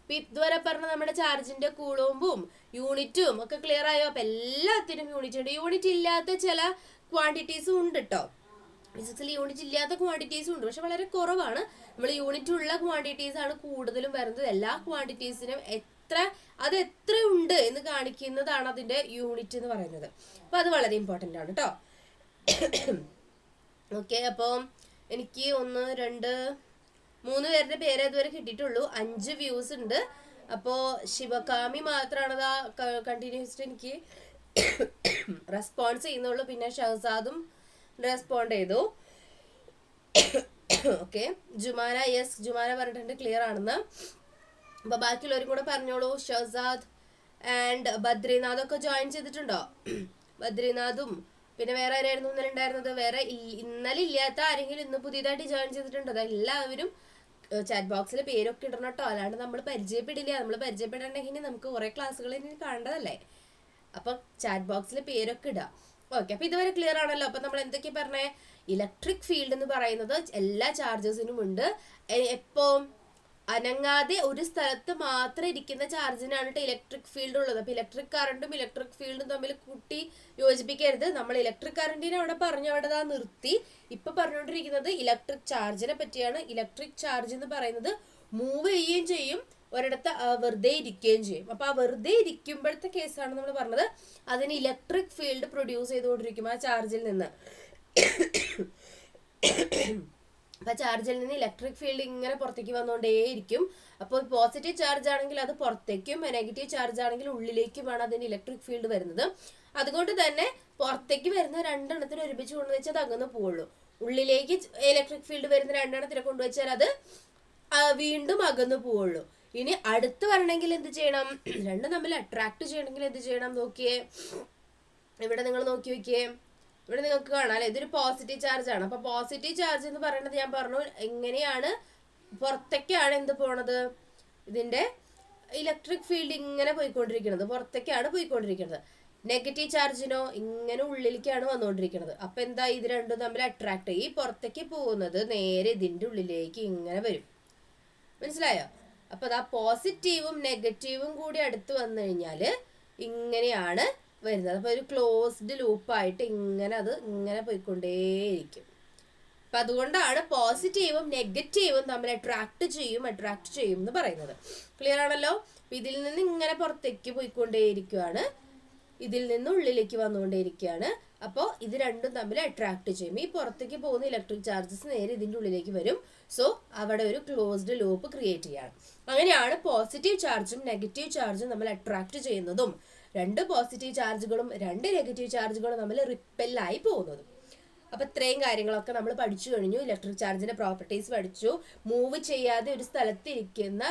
ഇതുവരെ പറഞ്ഞ നമ്മുടെ ചാർജിന്റെ കൂളോമ്പും യൂണിറ്റും ഒക്കെ ക്ലിയർ ആയോ? അപ്പൊ എല്ലാത്തിനും യൂണിറ്റ് ഉണ്ട്. യൂണിറ്റ് ഇല്ലാത്ത ചില ക്വാണ്ടിറ്റീസും ഉണ്ട് കേട്ടോ. ഫിസിക്സിൽ യൂണിറ്റ് ഇല്ലാത്ത ക്വാണ്ടിറ്റീസും ഉണ്ട്, പക്ഷെ വളരെ കുറവാണ്. നമ്മൾ യൂണിറ്റ് ഉള്ള ക്വാണ്ടിറ്റീസ് ആണ് കൂടുതലും വരുന്നത്. എല്ലാ ക്വാണ്ടിറ്റീസിനും അത് എത്ര ഉണ്ട് എന്ന് കാണിക്കുന്നതാണ് അതിന്റെ യൂണിറ്റ് എന്ന് പറയുന്നത്. അപ്പൊ അത് വളരെ ഇമ്പോർട്ടൻ്റ് ആണ് കേട്ടോ. ഓക്കെ, അപ്പോൾ എനിക്ക് 1 2 3 പേരുടെ പേര് അതുവരെ കിട്ടിയിട്ടുള്ളൂ. 5 വ്യൂസ് ഉണ്ട്. അപ്പോൾ ശിവകാമി മാത്രമാണ് കണ്ടിന്യൂസ്ഡ് എനിക്ക് റെസ്പോൺസ് ചെയ്യുന്നുള്ളൂ. പിന്നെ ഷഹസാദും റെസ്പോണ്ട് ചെയ്തു. ഓക്കെ, ജുമാന, യെസ് ജുമാന പറഞ്ഞിട്ടുണ്ട് ക്ലിയർ ആണെന്ന്. അപ്പൊ ബാക്കിയുള്ളവരും കൂടെ പറഞ്ഞോളൂ. ഷഹസാദ് ആൻഡ് ബദ്രിനാഥ് ഒക്കെ ജോയിൻ ചെയ്തിട്ടുണ്ടോ? ബദ്രിനാഥും പിന്നെ വേറെ ആരായിരുന്നു ഇന്നലെ ഉണ്ടായിരുന്നത്? വേറെ ഇന്നലെ ഇല്ലാത്ത ആരെങ്കിലും ഇന്ന് പുതിയതായിട്ട് ജോയിൻ ചെയ്തിട്ടുണ്ടോ? എല്ലാവരും ചാറ്റ് ബോക്സിൽ പേരൊക്കെ ഇടണം കേട്ടോ. അല്ലാണ്ട് നമ്മൾ പരിചയപ്പെടില്ല. നമ്മൾ പരിചയപ്പെടണമെങ്കിൽ നമുക്ക് കുറെ ക്ലാസ്സുകൾ ഇനി കാണേണ്ടതല്ലേ. അപ്പൊ ചാറ്റ് ബോക്സിൽ പേരൊക്കെ ഇടാം. ഓക്കെ, അപ്പൊ ഇതുവരെ ക്ലിയർ ആണല്ലോ. അപ്പൊ നമ്മൾ എന്തൊക്കെയാ പറഞ്ഞേ? ഇലക്ട്രിക് ഫീൽഡ് എന്ന് പറയുന്നത് എല്ലാ ചാർജസിനും ഉണ്ട്. എപ്പോ? അനങ്ങാതെ ഒരു സ്ഥലത്ത് മാത്രം ഇരിക്കുന്ന ചാർജിനാണ് ഇലക്ട്രിക് ഫീൽഡ് ഉള്ളത്. അപ്പൊ ഇലക്ട്രിക് കറണ്ടും ഇലക്ട്രിക് ഫീൽഡും തമ്മിൽ കൂട്ടി യോജിപ്പിക്കരുത്. നമ്മൾ ഇലക്ട്രിക് കറണ്ടിനെ അവിടെ അവിടെ നിർത്തി. ഇപ്പൊ പറഞ്ഞുകൊണ്ടിരിക്കുന്നത് ഇലക്ട്രിക് ചാർജിനെ പറ്റിയാണ്. ഇലക്ട്രിക് ചാർജ് എന്ന് പറയുന്നത് മൂവ് ചെയ്യുകയും ചെയ്യും, ഒരിടത്ത് വെറുതെ ഇരിക്കുകയും ചെയ്യും. അപ്പൊ ആ വെറുതെ ഇരിക്കുമ്പോഴത്തെ കേസാണ് നമ്മൾ പറഞ്ഞത്. അതിന് ഇലക്ട്രിക് ഫീൽഡ് പ്രൊഡ്യൂസ് ചെയ്തുകൊണ്ടിരിക്കും ആ ചാർജിൽ നിന്ന്. അപ്പൊ ചാർജിൽ നിന്ന് ഇലക്ട്രിക് ഫീൽഡ് ഇങ്ങനെ പുറത്തേക്ക് വന്നുകൊണ്ടേയിരിക്കും. അപ്പോൾ പോസിറ്റീവ് ചാർജ് ആണെങ്കിൽ അത് പുറത്തേക്കും, നെഗറ്റീവ് ചാർജ് ആണെങ്കിൽ ഉള്ളിലേക്കുമാണ് അതിന്റെ ഇലക്ട്രിക് ഫീൽഡ് വരുന്നത്. അതുകൊണ്ട് തന്നെ പുറത്തേക്ക് വരുന്ന രണ്ടെണ്ണത്തിന് ഒരുമിച്ച് കൊണ്ടുവച്ചാൽ അത് അങ്ങനെ പോവുള്ളൂ. ഉള്ളിലേക്ക് ഇലക്ട്രിക് ഫീൽഡ് വരുന്ന രണ്ടെണ്ണത്തിനെ കൊണ്ടുവച്ചാൽ അത് വീണ്ടും അകന്നു പോവുള്ളൂ. ഇനി അടുത്ത് വരണമെങ്കിൽ എന്ത് ചെയ്യണം? രണ്ടും തമ്മിൽ അട്രാക്ട് ചെയ്യണമെങ്കിൽ എന്ത് ചെയ്യണം? നോക്കിയേ, ഇവിടെ നിങ്ങൾ നോക്കി നോക്കിയേ, ഇവിടെ നിങ്ങൾക്ക് കാണാം അല്ലെ, ഇതൊരു പോസിറ്റീവ് ചാർജ് ആണ്. അപ്പൊ പോസിറ്റീവ് ചാർജ് എന്ന് പറയുന്നത് ഞാൻ പറഞ്ഞു എങ്ങനെയാണ് പുറത്തേക്കാണ് എന്ത് പോണത്, ഇതിന്റെ ഇലക്ട്രിക് ഫീൽഡ് ഇങ്ങനെ പോയിക്കൊണ്ടിരിക്കുന്നത്, പുറത്തേക്കാണ് പോയിക്കൊണ്ടിരിക്കുന്നത്. നെഗറ്റീവ് ചാർജിനോ ഇങ്ങനെ ഉള്ളിലേക്കാണ് വന്നുകൊണ്ടിരിക്കുന്നത്. അപ്പൊ എന്താ, ഇത് രണ്ടും തമ്മിൽ അട്രാക്ട് ചെയ്യും. ഈ പുറത്തേക്ക് പോകുന്നത് നേരെ ഇതിന്റെ ഉള്ളിലേക്ക് ഇങ്ങനെ വരും. മനസ്സിലായോ? അപ്പൊ അതാ പോസിറ്റീവും നെഗറ്റീവും കൂടി അടുത്ത് വന്നു കഴിഞ്ഞാല് ഇങ്ങനെയാണ് വരുന്നത്. അപ്പൊ ഒരു ക്ലോസ്ഡ് ലൂപ്പായിട്ട് ഇങ്ങനെ അത് ഇങ്ങനെ പോയിക്കൊണ്ടേയിരിക്കും. അപ്പൊ അതുകൊണ്ടാണ് പോസിറ്റീവും നെഗറ്റീവും തമ്മിൽ അട്രാക്ട് ചെയ്യും എന്ന് പറയുന്നത്. ക്ലിയർ ആണല്ലോ? ഇതിൽ നിന്ന് ഇങ്ങനെ പുറത്തേക്ക് പോയിക്കൊണ്ടേയിരിക്കുകയാണ്, ഇതിൽ നിന്ന് ഉള്ളിലേക്ക് വന്നുകൊണ്ടേയിരിക്കുകയാണ്. അപ്പോൾ ഇത് രണ്ടും തമ്മിൽ അട്രാക്ട് ചെയ്യും. ഈ പുറത്തേക്ക് പോകുന്ന ഇലക്ട്രിക് ചാർജസ് നേരെ ഇതിന്റെ ഉള്ളിലേക്ക് വരും. സോ അവിടെ ഒരു ക്ലോസ്ഡ് ലൂപ്പ് ക്രിയേറ്റ് ചെയ്യാണ്. അങ്ങനെയാണ് പോസിറ്റീവ് ചാർജും നെഗറ്റീവ് ചാർജും നമ്മൾ അട്രാക്ട് ചെയ്യുന്നതും രണ്ട് പോസിറ്റീവ് ചാർജുകളും രണ്ട് നെഗറ്റീവ് ചാർജുകളും നമ്മൾ റിപ്പല്ലായി പോകുന്നതും. അപ്പൊ ഇത്രയും കാര്യങ്ങളൊക്കെ നമ്മൾ പഠിച്ചു കഴിഞ്ഞു. ഇലക്ട്രിക് ചാർജിന്റെ പ്രോപ്പർട്ടീസ് പഠിച്ചു. മൂവ് ചെയ്യാതെ ഒരു സ്ഥലത്തിരിക്കുന്ന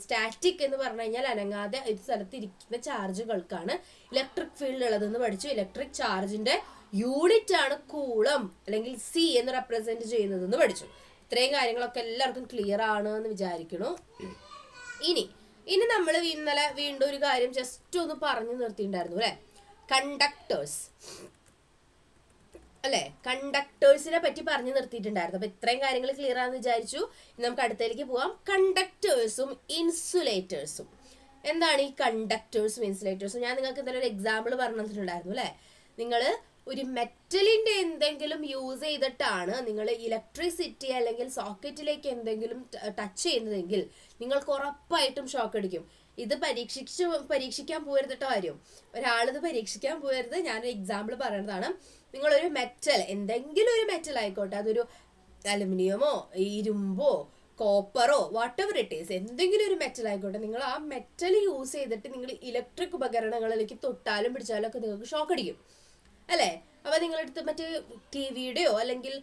സ്റ്റാറ്റിക് എന്ന് പറഞ്ഞു കഴിഞ്ഞാൽ അനങ്ങാതെ ഒരു സ്ഥലത്തിരിക്കുന്ന ചാർജുകൾക്കാണ് ഇലക്ട്രിക് ഫീൽഡ് ഉള്ളതെന്ന് പഠിച്ചു. ഇലക്ട്രിക് ചാർജിന്റെ യൂണിറ്റ് ആണ് കൂളം അല്ലെങ്കിൽ സി എന്ന് റെപ്രസെന്റ് ചെയ്യുന്നതെന്ന് പഠിച്ചു. ഇത്രയും കാര്യങ്ങളൊക്കെ എല്ലാവർക്കും ക്ലിയർ ആണ് എന്ന് വിചാരിക്കുന്നു. ഇനി നമ്മൾ ഇന്നലെ വീണ്ടും ഒരു കാര്യം ജസ്റ്റ് ഒന്ന് പറഞ്ഞു നിർത്തിയിട്ടുണ്ടായിരുന്നു അല്ലെ, കണ്ടക്ടേഴ്സ് അല്ലെ, കണ്ടക്ടേഴ്സിനെ പറ്റി പറഞ്ഞു നിർത്തിയിട്ടുണ്ടായിരുന്നു. അപ്പൊ ഇത്രയും കാര്യങ്ങൾ ക്ലിയർ ആണെന്ന് വിചാരിച്ചു. നമുക്ക് അടുത്തേക്ക് പോവാം. കണ്ടക്ടേഴ്സും ഇൻസുലേറ്റേഴ്സും. എന്താണ് ഈ കണ്ടക്ടേഴ്സും ഇൻസുലേറ്റേഴ്സും? ഞാൻ നിങ്ങൾക്ക് എന്തായാലും ഒരു എക്സാമ്പിൾ പറഞ്ഞു തന്നിട്ടുണ്ടായിരുന്നു അല്ലെ. നിങ്ങൾ ഒരു മെറ്റലിന്റെ എന്തെങ്കിലും യൂസ് ചെയ്തിട്ടാണ് നിങ്ങൾ ഇലക്ട്രിസിറ്റി അല്ലെങ്കിൽ സോക്കറ്റിലേക്ക് എന്തെങ്കിലും ടച്ച് ചെയ്യുന്നതെങ്കിൽ നിങ്ങൾക്ക് ഉറപ്പായിട്ടും ഷോക്ക് അടിക്കും. ഇത് പരീക്ഷിക്കാൻ പോകരുത് കേട്ടോ കാര്യം. ഒരാളിത് പരീക്ഷിക്കാൻ പോകരുത്. ഞാനൊരു എക്സാമ്പിൾ പറയുന്നതാണ്. നിങ്ങളൊരു മെറ്റൽ, എന്തെങ്കിലും ഒരു മെറ്റൽ ആയിക്കോട്ടെ, അതൊരു അലുമിനിയമോ ഇരുമ്പോ കോപ്പറോ വാട്ട് എവർ ഇറ്റ് ഈസ്, എന്തെങ്കിലും ഒരു മെറ്റൽ ആയിക്കോട്ടെ, നിങ്ങൾ ആ മെറ്റൽ യൂസ് ചെയ്തിട്ട് നിങ്ങൾ ഇലക്ട്രിക് ഉപകരണങ്ങളിലേക്ക് തൊട്ടാലും പിടിച്ചാലും ഒക്കെ നിങ്ങൾക്ക് ഷോക്ക് അടിക്കും അല്ലേ. അപ്പൊ നിങ്ങളെടുത്ത് മറ്റേ ടിവിയുടെയോ അല്ലെങ്കിൽ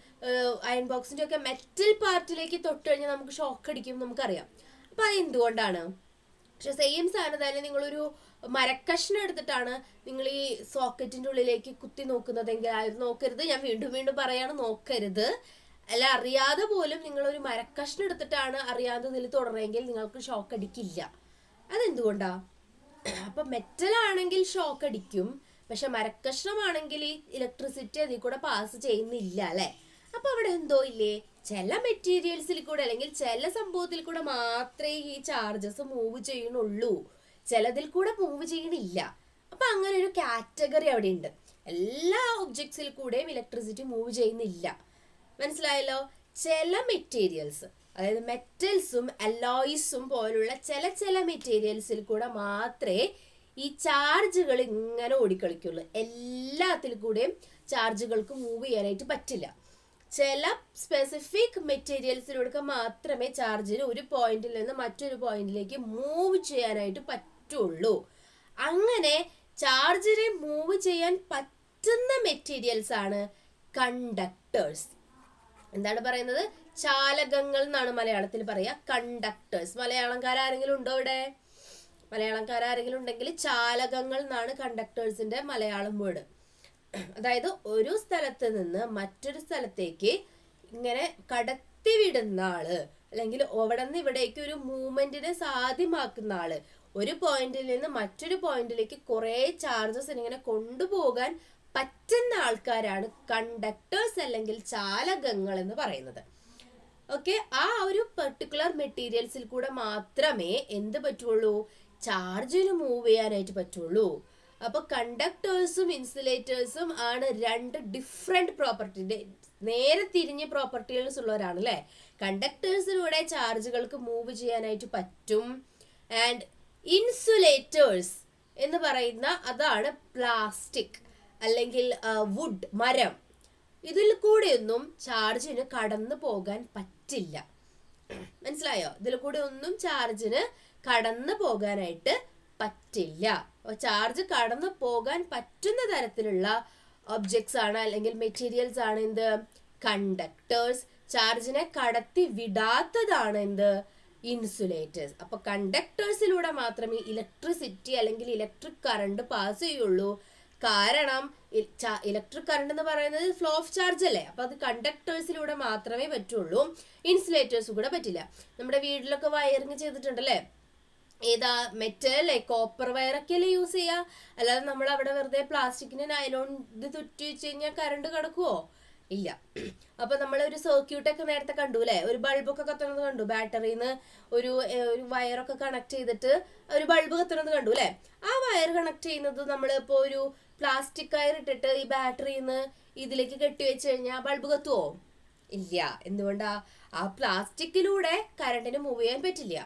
അയൺ ബോക്സിന്റെ ഒക്കെ മെറ്റൽ പാർട്ടിലേക്ക് തൊട്ട് കഴിഞ്ഞാൽ നമുക്ക് ഷോക്ക് അടിക്കും നമുക്കറിയാം. അപ്പൊ അത് എന്തുകൊണ്ടാണ്? പക്ഷെ സെയിം സാധനം തന്നെ നിങ്ങളൊരു മരക്കഷ്ണം എടുത്തിട്ടാണ് നിങ്ങൾ ഈ സോക്കറ്റിന്റെ ഉള്ളിലേക്ക് കുത്തി നോക്കുന്നതെങ്കിൽ നോക്കരുത്. ഞാൻ വീണ്ടും പറയാണ്, നോക്കരുത്. അല്ല, അറിയാതെ പോലും നിങ്ങളൊരു മരക്കഷ്ണം എടുത്തിട്ടാണ് അറിയാതെ ഇതിൽ തുടരെങ്കിൽ നിങ്ങൾക്ക് ഷോക്ക് അടിക്കില്ല. അതെന്തുകൊണ്ടാ? അപ്പൊ മെറ്റൽ ആണെങ്കിൽ ഷോക്ക് അടിക്കും, പക്ഷെ മരക്കഷ്ണമാണെങ്കിൽ ഈ ഇലക്ട്രിസിറ്റി അതിൽ കൂടെ പാസ് ചെയ്യുന്നില്ല അല്ലെ. അപ്പൊ അവിടെ എന്തോ ഇല്ലേ, ചില മെറ്റീരിയൽസിൽ കൂടെ അല്ലെങ്കിൽ ചില സംഭവത്തിൽ കൂടെ മാത്രമേ ഈ ചാർജസ് മൂവ് ചെയ്യണുള്ളൂ, ചിലതിൽ കൂടെ മൂവ് ചെയ്യണില്ല. അപ്പൊ അങ്ങനെ ഒരു കാറ്റഗറി അവിടെ ഉണ്ട്. എല്ലാ ഒബ്ജക്ട്സിൽ കൂടെയും ഇലക്ട്രിസിറ്റി മൂവ് ചെയ്യുന്നില്ല. മനസ്സിലായല്ലോ? ചില മെറ്റീരിയൽസ്, അതായത് മെറ്റൽസും അലോയ്സും പോലുള്ള ചില മെറ്റീരിയൽസിൽ കൂടെ മാത്രമേ ഈ ചാർജുകൾ ഇങ്ങനെ ഓടിക്കളിക്കുള്ളൂ. എല്ലാത്തിൽ കൂടെയും ചാർജുകൾക്ക് മൂവ് ചെയ്യാനായിട്ട് പറ്റില്ല. ചില സ്പെസിഫിക് മെറ്റീരിയൽസിലൂടെ മാത്രമേ ചാർജിന് ഒരു പോയിന്റിൽ നിന്ന് മറ്റൊരു പോയിന്റിലേക്ക് മൂവ് ചെയ്യാനായിട്ട് പറ്റുള്ളൂ. അങ്ങനെ ചാർജിനെ മൂവ് ചെയ്യാൻ പറ്റുന്ന മെറ്റീരിയൽസ് ആണ് കണ്ടക്ടേഴ്സ്. എന്താണ് പറയുന്നത്? ചാലകങ്ങൾ എന്നാണ് മലയാളത്തിൽ പറയുക. കണ്ടക്ടേഴ്സ്. മലയാളംകാരെങ്കിലും ഉണ്ടോ ഇവിടെ? മലയാളംകാരെങ്കിലും ഉണ്ടെങ്കിൽ ചാലകങ്ങൾ എന്നാണ് കണ്ടക്ടേഴ്സിന്റെ മലയാളം വേർഡ്. അതായത് ഒരു സ്ഥലത്ത് നിന്ന് മറ്റൊരു സ്ഥലത്തേക്ക് ഇങ്ങനെ കടത്തിവിടുന്ന ആള്, അല്ലെങ്കിൽ അവിടെ നിന്ന് ഇവിടേക്ക് ഒരു മൂവ്മെന്റിനെ സാധ്യമാക്കുന്ന ആള്, ഒരു പോയിന്റിൽ നിന്ന് മറ്റൊരു പോയിന്റിലേക്ക് കുറെ ചാർജസ് ഇങ്ങനെ കൊണ്ടുപോകാൻ പറ്റുന്ന ആൾക്കാരാണ് കണ്ടക്ടേഴ്സ് അല്ലെങ്കിൽ ചാലകങ്ങൾ എന്ന് പറയുന്നത്. ഓക്കെ, ആ ഒരു പെർട്ടിക്കുലർ മെറ്റീരിയൽസിൽ കൂടെ മാത്രമേ എന്ത് പറ്റുള്ളൂ? ചാർജിന് മൂവ് ചെയ്യാനായിട്ട് പറ്റുള്ളൂ. അപ്പൊ കണ്ടക്ടേഴ്സും ഇൻസുലേറ്റേഴ്സും ആണ് രണ്ട് ഡിഫറെന്റ് പ്രോപ്പർട്ടി, നേരെ തിരിഞ്ഞ പ്രോപ്പർട്ടികൾസ് ഉള്ളവരാണ് അല്ലെ. കണ്ടക്ടേഴ്സിലൂടെ ചാർജുകൾക്ക് മൂവ് ചെയ്യാനായിട്ട് പറ്റും. ആൻഡ് ഇൻസുലേറ്റേഴ്സ് എന്ന് പറയുന്ന അതാണ് പ്ലാസ്റ്റിക് അല്ലെങ്കിൽ വുഡ്, മരം. ഇതിൽ കൂടെയൊന്നും ചാർജിന് കടന്നു പോകാൻ പറ്റില്ല. മനസ്സിലായോ? ഇതിൽ കൂടെ ഒന്നും ചാർജിന് കടന്നു പോകാനായിട്ട് പറ്റില്ല. ചാർജ് കടന്നു പോകാൻ പറ്റുന്ന തരത്തിലുള്ള ഒബ്ജക്ട്സ് ആണ് അല്ലെങ്കിൽ മെറ്റീരിയൽസ് ആണ് എന്ത്? കണ്ടക്ടേഴ്സ്. ചാർജിനെ കടത്തി വിടാത്തതാണ് എന്ത്? ഇൻസുലേറ്റേഴ്സ്. അപ്പൊ കണ്ടക്ടേഴ്സിലൂടെ മാത്രമേ ഇലക്ട്രിസിറ്റി അല്ലെങ്കിൽ ഇലക്ട്രിക് കറണ്ട് പാസ് ചെയ്യുള്ളൂ. കാരണം ഇലക്ട്രിക് കറണ്ട് എന്ന് പറയുന്നത് ഫ്ലോ ഓഫ് ചാർജ് അല്ലേ. അപ്പൊ അത് കണ്ടക്ടേഴ്സിലൂടെ മാത്രമേ പറ്റുള്ളൂ, ഇൻസുലേറ്റേഴ്സ് കൂടെ പറ്റില്ല. നമ്മുടെ വീട്ടിലൊക്കെ വയറിങ് ചെയ്തിട്ടുണ്ടല്ലേ, ഏതാ മെറ്റൽ അല്ലേ, കോപ്പർ വയറൊക്കെ അല്ലേ യൂസ് ചെയ്യുക. അല്ലാതെ നമ്മൾ അവിടെ വെറുതെ പ്ലാസ്റ്റിക്കിന് നൈലോൺ ഇത് തുറ്റി വെച്ച് കഴിഞ്ഞാൽ കറണ്ട് കിടക്കുവോ? ഇല്ല. അപ്പൊ നമ്മൾ ഒരു സർക്യൂട്ടൊക്കെ നേരത്തെ കണ്ടു അല്ലെ, ഒരു ബൾബൊക്കെ കത്തുന്നത് കണ്ടു, ബാറ്ററിന്ന് ഒരു വയറൊക്കെ കണക്ട് ചെയ്തിട്ട് ഒരു ബൾബ് കത്തുന്നത് കണ്ടു അല്ലെ. ആ വയർ കണക്ട് ചെയ്യുന്നത് നമ്മൾ ഇപ്പോൾ ഒരു പ്ലാസ്റ്റിക് വയർ ഇട്ടിട്ട് ഈ ബാറ്ററിന്ന് ഇതിലേക്ക് കെട്ടിവെച്ച് കഴിഞ്ഞാൽ ബൾബ് കത്തുവോ? ഇല്ല. എന്തുകൊണ്ടാ? ആ പ്ലാസ്റ്റിക്കിലൂടെ കറണ്ടിന് മൂവ് ചെയ്യാൻ പറ്റില്ല.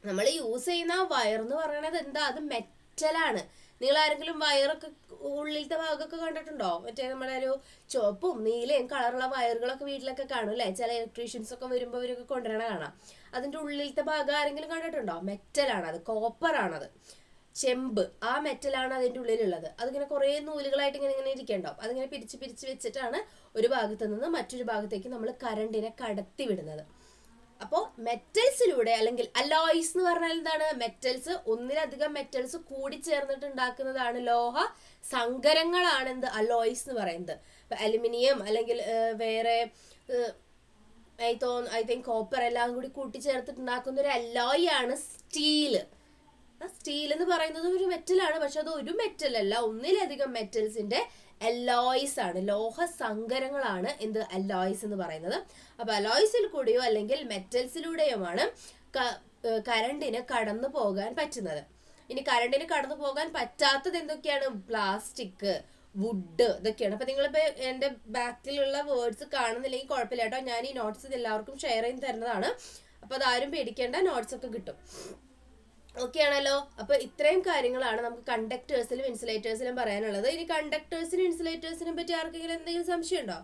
നമ്മൾ യൂസ് ചെയ്യുന്ന വയർ എന്ന് പറയുന്നത് എന്താ? അത് മെറ്റലാണ്. നിങ്ങൾ ആരെങ്കിലും വയറൊക്കെ ഉള്ളിലത്തെ ഭാഗമൊക്കെ കണ്ടിട്ടുണ്ടോ? മറ്റേ നമ്മുടെ ഒരു ചുവപ്പും നീലയും കളറുള്ള വയറുകളൊക്കെ വീട്ടിലൊക്കെ കാണും അല്ലേ. ചില ഇലക്ട്രീഷ്യൻസ് ഒക്കെ വരുമ്പോൾ അവരൊക്കെ കൊണ്ടുവരണ കാണാം. അതിൻ്റെ ഉള്ളിലത്തെ ഭാഗം ആരെങ്കിലും കണ്ടിട്ടുണ്ടോ? മെറ്റലാണ്, അത് കോപ്പറാണത്, ചെമ്പ്. ആ മെറ്റലാണ് അതിൻ്റെ ഉള്ളിലുള്ളത്. അതിങ്ങനെ കുറേ നൂലുകളായിട്ട് ഇങ്ങനെ ഇരിക്കണ്ടാവും. അതിങ്ങനെ പിരിച്ച് പിരിച്ച് വെച്ചിട്ടാണ് ഒരു ഭാഗത്ത് നിന്ന് മറ്റൊരു ഭാഗത്തേക്ക് നമ്മൾ കറണ്ടിനെ കടത്തി വിടുന്നത്. അപ്പോൾ മെറ്റൽസിലൂടെ അല്ലെങ്കിൽ അലോയ്സ് എന്ന് പറഞ്ഞാൽ എന്താണ്? മെറ്റൽസ്, ഒന്നിലധികം മെറ്റൽസ് കൂടി ചേർന്നിട്ട് ഉണ്ടാക്കുന്നതാണ് ലോഹ സങ്കരങ്ങളാണ് എന്ത്? അലോയ്സ് എന്ന് പറയുന്നത്. ഇപ്പൊ അലുമിനിയം അല്ലെങ്കിൽ വേറെ ഐ തിങ്ക് കോപ്പർ എല്ലാം കൂടി കൂട്ടിച്ചേർത്തിട്ട് ഉണ്ടാക്കുന്ന ഒരു അലോയ് ആണ് സ്റ്റീല്. സ്റ്റീൽ എന്ന് പറയുന്നത് ഒരു മെറ്റലാണ്, പക്ഷെ അത് ഒരു മെറ്റൽ അല്ല, ഒന്നിലധികം മെറ്റൽസിന്റെ അലോയ്സ് ആണ്, ലോഹ സങ്കരങ്ങളാണ് എന്ത്? അലോയ്സ് എന്ന് പറയുന്നത്. അപ്പൊ അലോയ്സിൽ കൂടെയോ അല്ലെങ്കിൽ മെറ്റൽസിലൂടെയുമാണ് കറണ്ടിന് കടന്നു പോകാൻ പറ്റുന്നത്. ഇനി കറണ്ടിന് കടന്നു പോകാൻ പറ്റാത്തത് എന്തൊക്കെയാണ്? പ്ലാസ്റ്റിക്, വുഡ്, ഇതൊക്കെയാണ്. അപ്പൊ നിങ്ങളിപ്പോ എന്റെ ബാക്കിലുള്ള വേർഡ്സ് കാണുന്നില്ലെങ്കിൽ കുഴപ്പമില്ല കേട്ടോ, ഞാൻ ഈ നോട്ട്സ് എല്ലാവർക്കും ഷെയർ ചെയ്ത് തരുന്നതാണ്. അപ്പൊ അതാരും പേടിക്കേണ്ട, നോട്ട്സ് ഒക്കെ കിട്ടും. ഓക്കെ ആണല്ലോ. അപ്പൊ ഇത്രയും കാര്യങ്ങളാണ് നമുക്ക് കണ്ടക്ടേഴ്സിലും ഇൻസുലേറ്റേഴ്സിലും പറയാനുള്ളത്. ഇനി കണ്ടക്ടേഴ്സിനും ഇൻസുലേറ്റേഴ്സിനെ പറ്റി ആർക്കെങ്കിലും എന്തെങ്കിലും സംശയം ഉണ്ടോ?